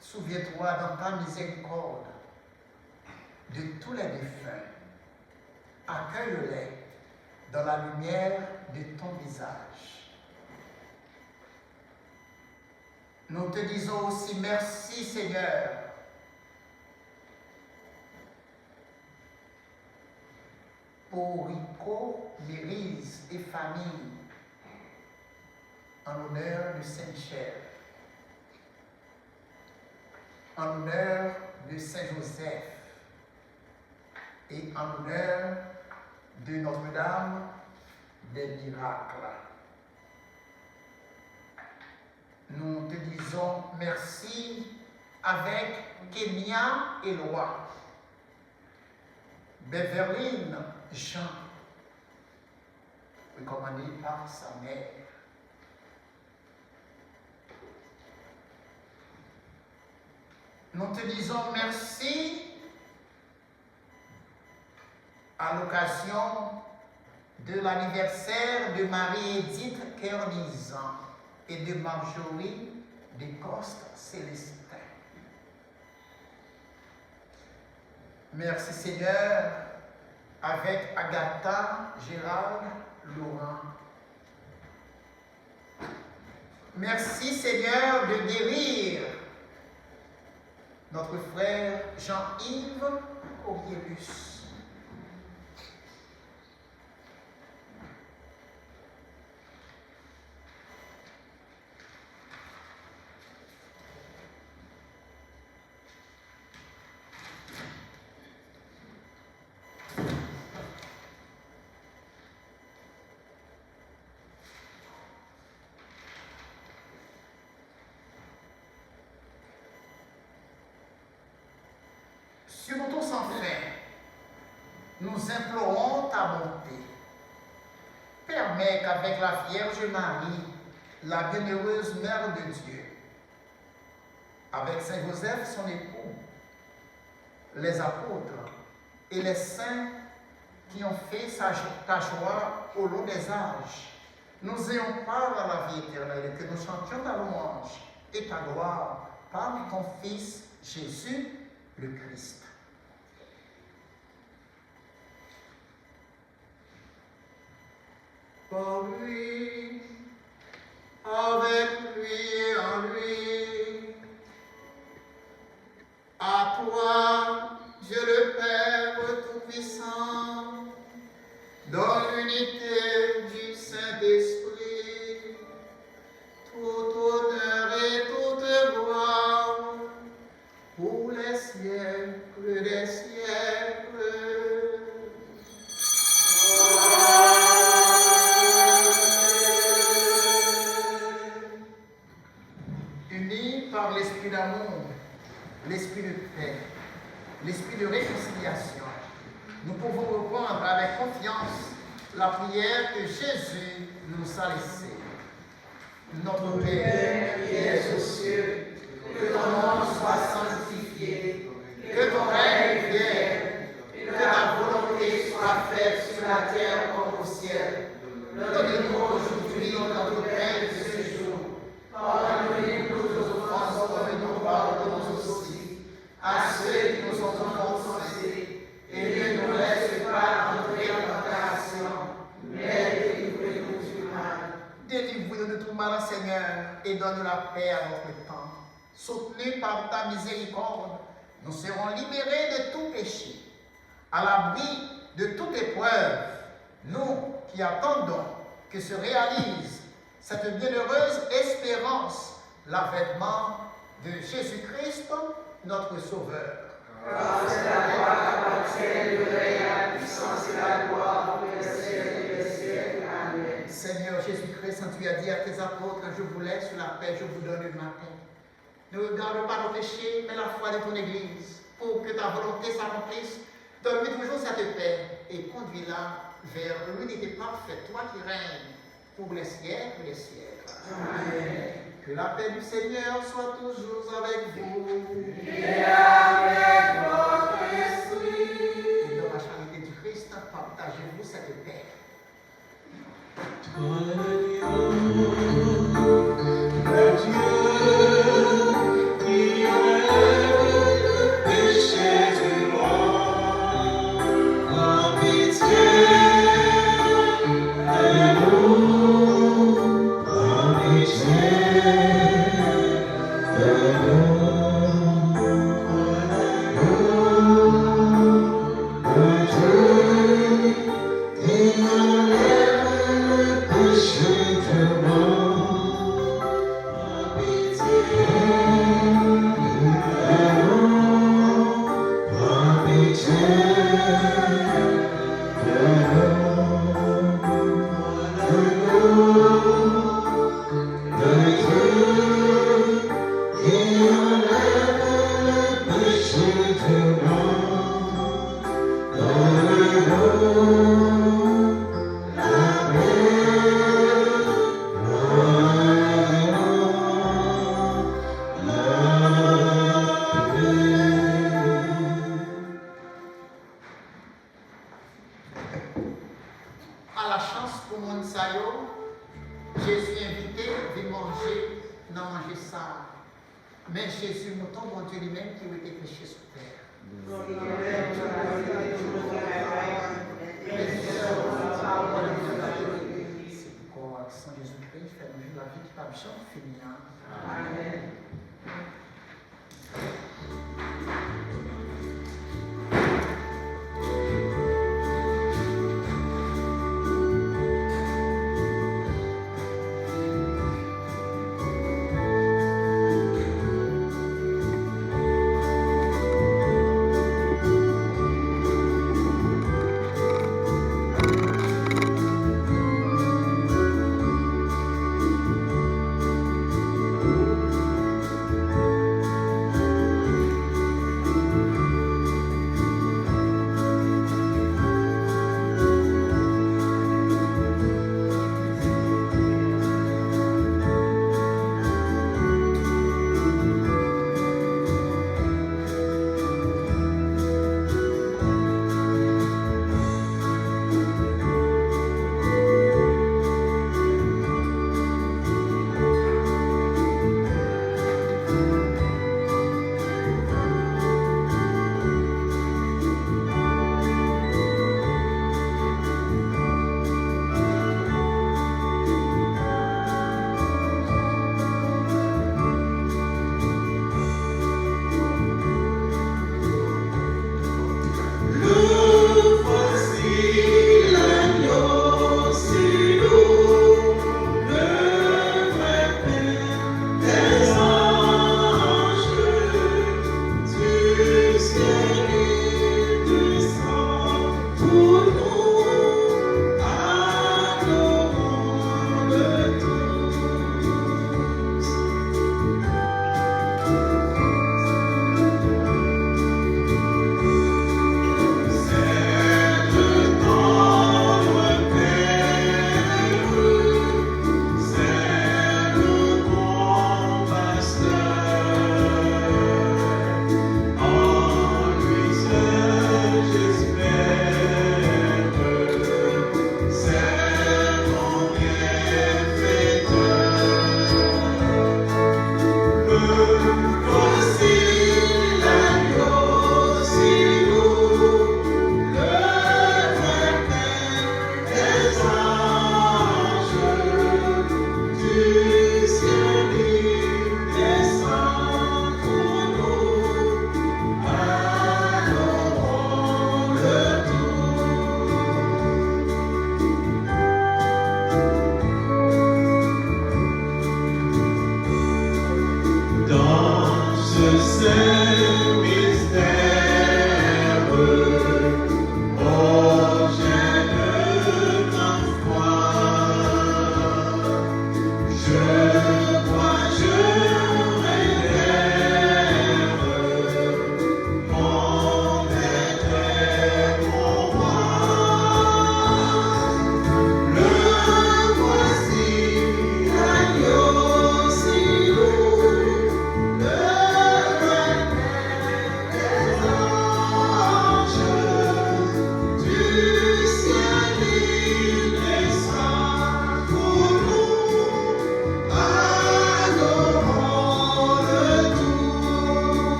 Souviens-toi dans ta miséricorde de tous les défunts. Accueille-les dans la lumière de ton visage. Nous te disons aussi merci, Seigneur, pour Rico, Mérise et famille, en l'honneur de Saint-Michel, en l'honneur de Saint-Joseph et en l'honneur de Notre-Dame des miracles. Nous te disons merci avec Kenya et Loi, Beverline Jean, recommandé par sa mère. Nous te disons merci à l'occasion de l'anniversaire de Marie-Édith Kernizan et de Marjorie Descostes-Célestin. Merci Seigneur avec Agatha, Gérald, Laurent. Merci Seigneur de guérir notre frère Jean-Yves Corrielus. Sur ton sans fin, nous implorons ta bonté. Permets qu'avec la Vierge Marie, la bienheureuse Mère de Dieu, avec Saint Joseph, son époux, les apôtres et les saints qui ont fait ta joie au long des âges, nous ayons part à la vie éternelle et que nous chantions ta louange et ta gloire par ton Fils Jésus le Christ. Par lui, avec lui et en lui, à toi, Dieu le Père Tout-Puissant, dans l'unité du Saint-Esprit, tout honneur et toute gloire, pour les siècles des siècles. Par l'esprit d'amour, l'esprit de paix, l'esprit de réconciliation, nous pouvons reprendre avec confiance la prière que Jésus nous a laissée. Notre Père qui es aux cieux, que ton nom soit sanctifié, que ton règne vienne, que ta volonté soit faite sur la terre comme au ciel. Donne-nous aujourd'hui notre pain de ce jour. Pardonne-nous nos offenses comme nous pardonnons aussi à ceux qui nous ont offensés. Et ne nous laisse pas entrer en tentation, mais délivre-nous du mal. Délivre-nous de tout mal, Seigneur, et donne la paix à notre temps. Soutenus par ta miséricorde, nous serons libérés de tout péché, à l'abri de toute épreuve, nous qui attendons que se réalise cette bienheureuse espérance, l'avènement de Jésus-Christ, notre Sauveur. Grâce à toi appartiennent le règne, la puissance et la gloire pour les siècles des siècles. Amen. Seigneur Jésus-Christ, tu as dit à tes apôtres, je vous laisse la paix, je vous donne ma paix. Ne regarde pas nos péchés, mais la foi de ton Église, pour que ta volonté s'accomplisse. Donne-lui toujours cette paix et conduis-la vers l'unité parfaite, toi qui règnes pour les siècles et les siècles. Amen. Que la paix du Seigneur soit toujours avec vous. Et avec votre esprit. Et dans la charité du Christ, partage partagez-vous cette paix? Toi l'agneau de Dieu qui enlève le péché du monde, en pitié de nous, en pitié de nous. À la chance pour mon sayo, Jésus invité de manger, non manger ça. Mais Jésus, mon ton bon Dieu lui-même qui a été péché sur terre. C'est pourquoi, sans Jésus-Christ, fait nous la vie qui pas bien finie. Amen.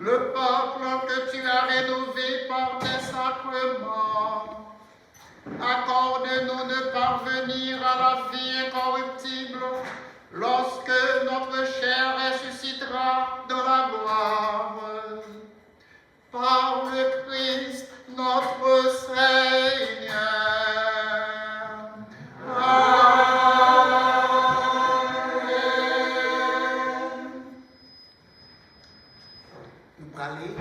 le peuple que tu as rénové par tes sacrements. Accorde-nous de parvenir à la vie incorruptible lorsque notre chair ressuscitera dans la gloire. Par le Christ notre Seigneur. Nous allons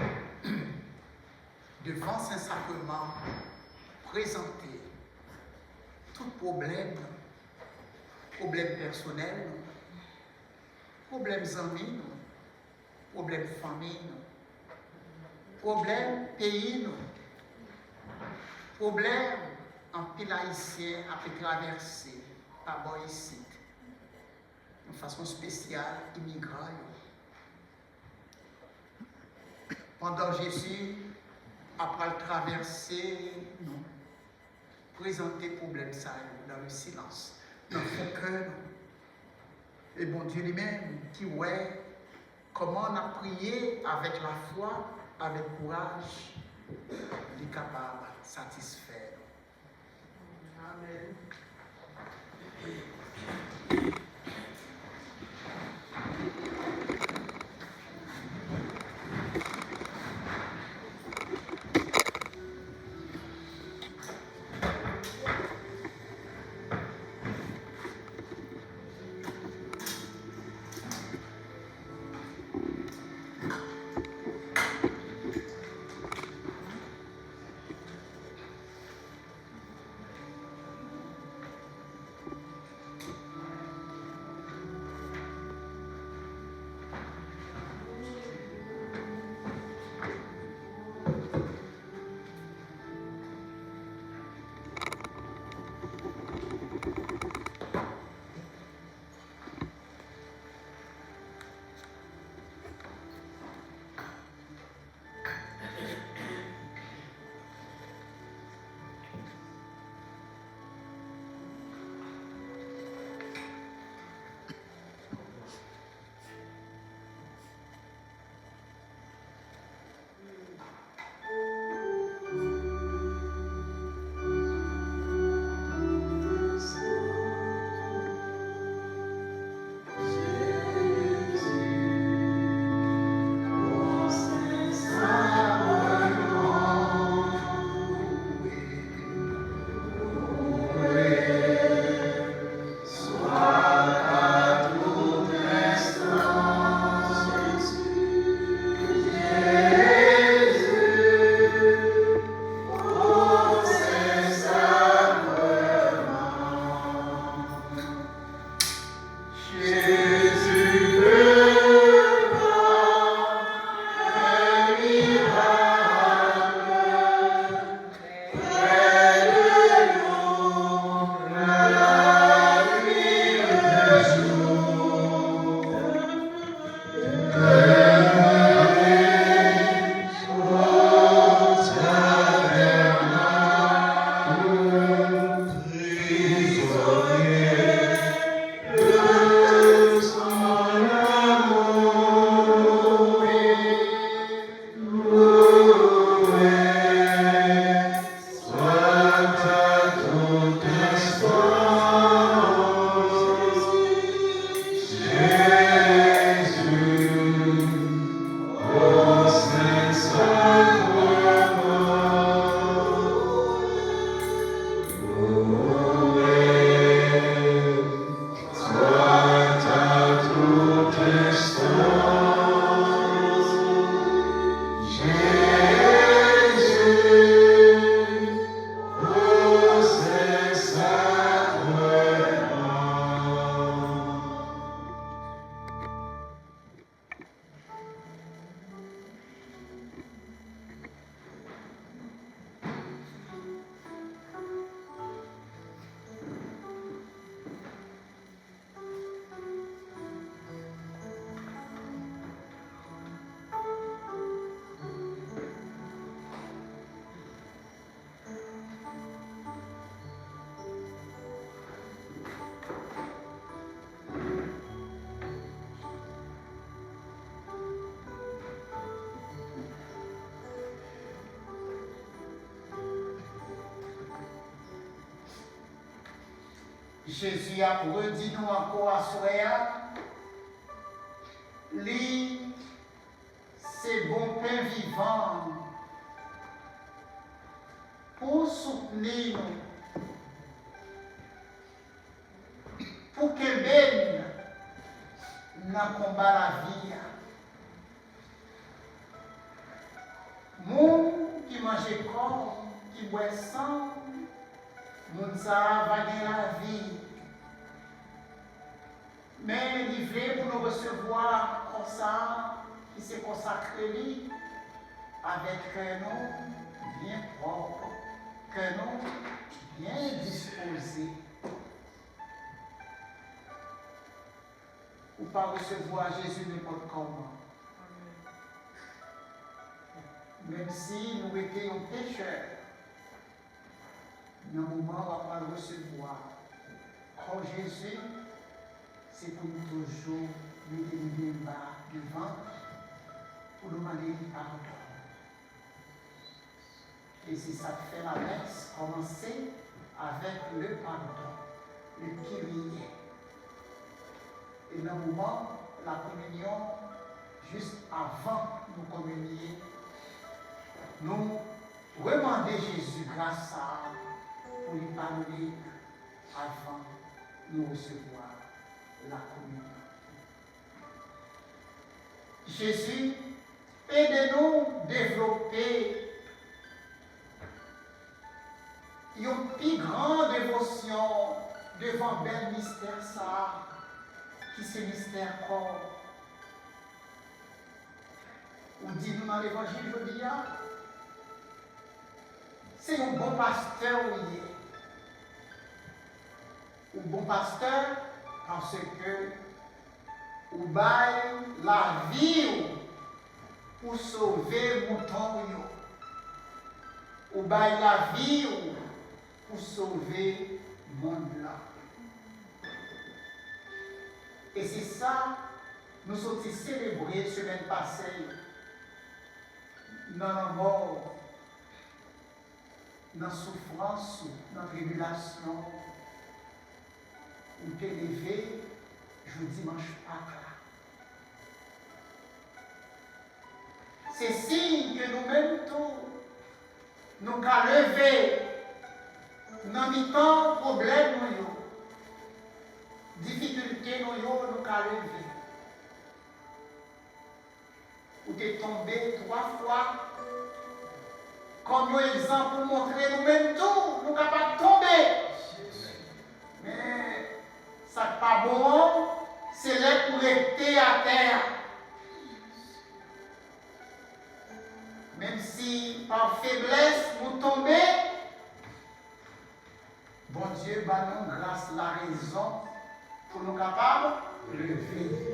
devant Saint-Sacrement présenter tout problème personnel, problèmes amis, problèmes famille, problèmes pays, problèmes en pile haïtien a pu traverser par ici, de façon spéciale, immigrants. Pendant Jésus, après traverser, nous présenter problème ça dans le silence, dans son cœur. Et bon Dieu lui-même qui ouais comment on a prié avec la foi, avec courage, il est capable de satisfaire. Amen. Jésus a redit nous encore à soya, lui, c'est bon pain vivant pour soutenir nous, pour que ben dans combat la vie. Moun qui mange corps, qui boit sang, moun ça va gagner la vie. Mais livré pour nous recevoir comme ça, qui s'est consacré lui, avec un nom bien propre, qu'un nom bien disposé. Ou pas recevoir Jésus n'importe comment. Même si nous étions pécheurs, dans le moment où on va le recevoir, quand Jésus, c'est pour nous toujours mettre les mains devant pour nous demander pardon. Et c'est ça que fait la messe, commencer avec le pardon, le Kyrie. Et dans le moment, la communion, juste avant de nous communier, nous demandons Jésus grâce à pour lui parler avant de nous recevoir la communion. Jésus, aidez-nous à développer une plus grande dévotion devant bel mystère ça, qui c'est mystère corps. Ou dit-nous dans l'évangile, je dis, c'est un bon pasteur oui. Un bon pasteur parce que ou bail la vie pour sauver mouton ou bail la vie pour sauver monde là. Et c'est ça nous sommes célébrés semaine passée dans la mort, dans la souffrance, dans la tribulation, ou t'es levé, je dimanche Pâques. C'est signe que nous-mêmes tous, nous avons levé dans les temps problèmes, difficultés, nous avons levé. Ou t'es tombé 3 fois. Comme un exemple pour montrer nous-mêmes tout, nous sommes capables de tomber. Mais ça n'est pas bon, c'est là pour rester à terre. Même si par faiblesse nous tombons, bon Dieu va nous grâce la raison pour nous capables de lever.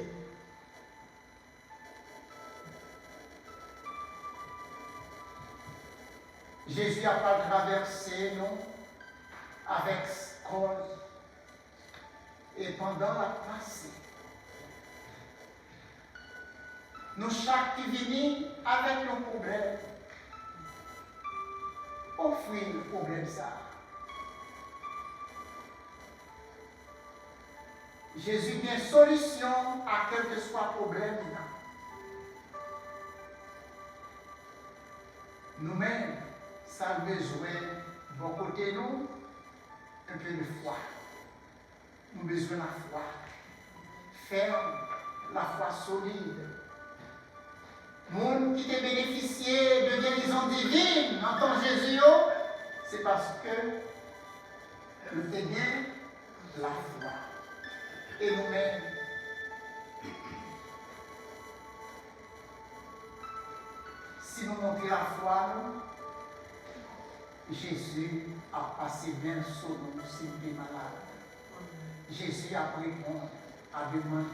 Jésus n'a pas traversé nous avec cause. Et pendant la passée, nous chaque qui vient avec nos problèmes, offrir le problème ça. Jésus a une solution à quel que soit le problème. Nous-mêmes, ça a besoin, de bon côté nous, un peu de foi. Nous avons besoin de la foi ferme, la foi solide. Monde qui t'a bénéficié de guérison divine en tant que Jésus, c'est parce que nous avons bien la foi. Et nous-mêmes, si nous montrons la foi, Jésus a passé bien sur nous si nous sommes malades. Jésus a répondu à demander.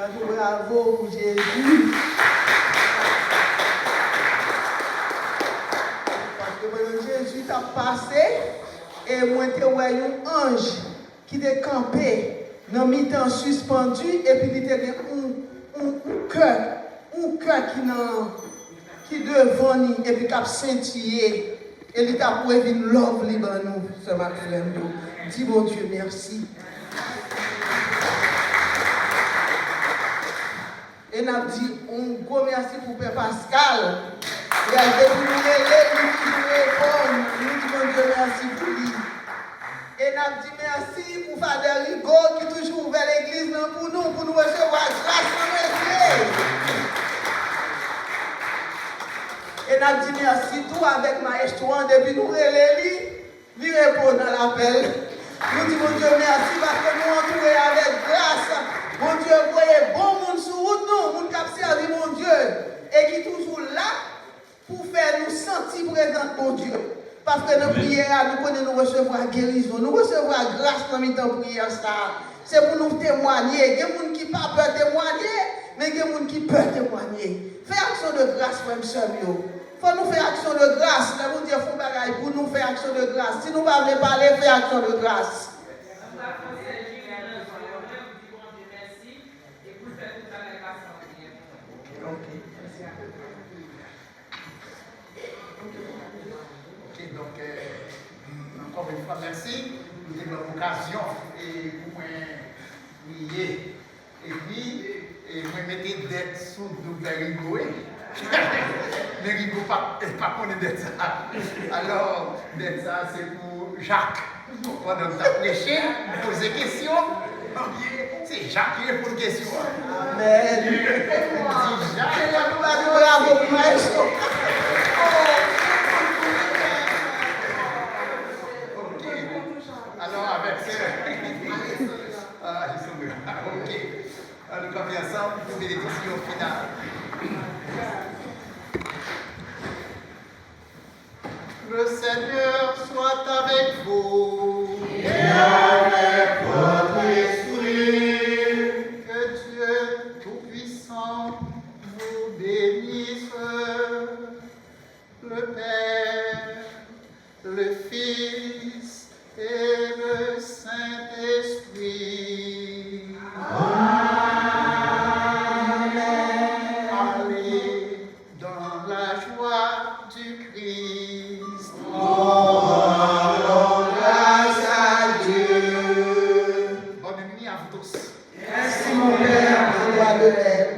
Bravo pour Jésus. Parce que Jésus t'a passé et moi te voyais un ange qui était campé dans mi-temps suspendu et puis il était un cœur qui devant nous et puis qui a scintillé et il t'a pour une love libre nous ce matin. Dis mon Dieu merci. Et nous avons dit un gros merci pour Père Pascal. Il a été pour nous répondre. Nous disons Dieu merci pour lui. Et nous avons dit merci pour Fader Rigaud qui toujours ouvert l'église pour nous recevoir grâce en Dieu. Et nous avons dit merci tout avec Maestro depuis nous relève, lui répond à l'appel. Nous disons Dieu merci parce que nous entourés avec grâce. Mon Dieu, voyez bon monde sur route, nous, mon cap servi mon Dieu, et qui toujours là pour faire nous sentir présents, mon Dieu. Parce que nos prières, nous connaissons nous recevoir guérison, nous recevoir grâce dans le temps de prière. C'est pour nous témoigner. Il y a des gens qui ne peuvent pas témoigner, mais il y a des gens qui peuvent témoigner. Fais action de grâce, frère, soeur. Il faut nous faire action de grâce. Les gens disent font bagaille pour nous faire action de grâce. Si nous ne pouvons pas parler, fais action de grâce. Donc, encore une fois, merci pour l'occasion et pour prier. Et puis, moi, mettez dette sous double rideau. Mais rideau pas connaître dette ça. Alors, dette ça, c'est pour Jacques. Pendant que tu as prêché, vous posez question. C'est Jacques qui répond aux questions. Amen. C'est Jacques. Bravo, maestro. Alors, avec ça, ok. Nous sommes ensemble pour une bénédiction finale. Le Seigneur soit avec vous. Et avec votre esprit. Que Dieu Tout-Puissant vous bénisse, le Père, le Fils et le Saint-Esprit. Amen. Allez dans la joie du Christ. Rendons grâce à Dieu. Bonne nuit à vous tous. Merci mon Père, gloire de l'être.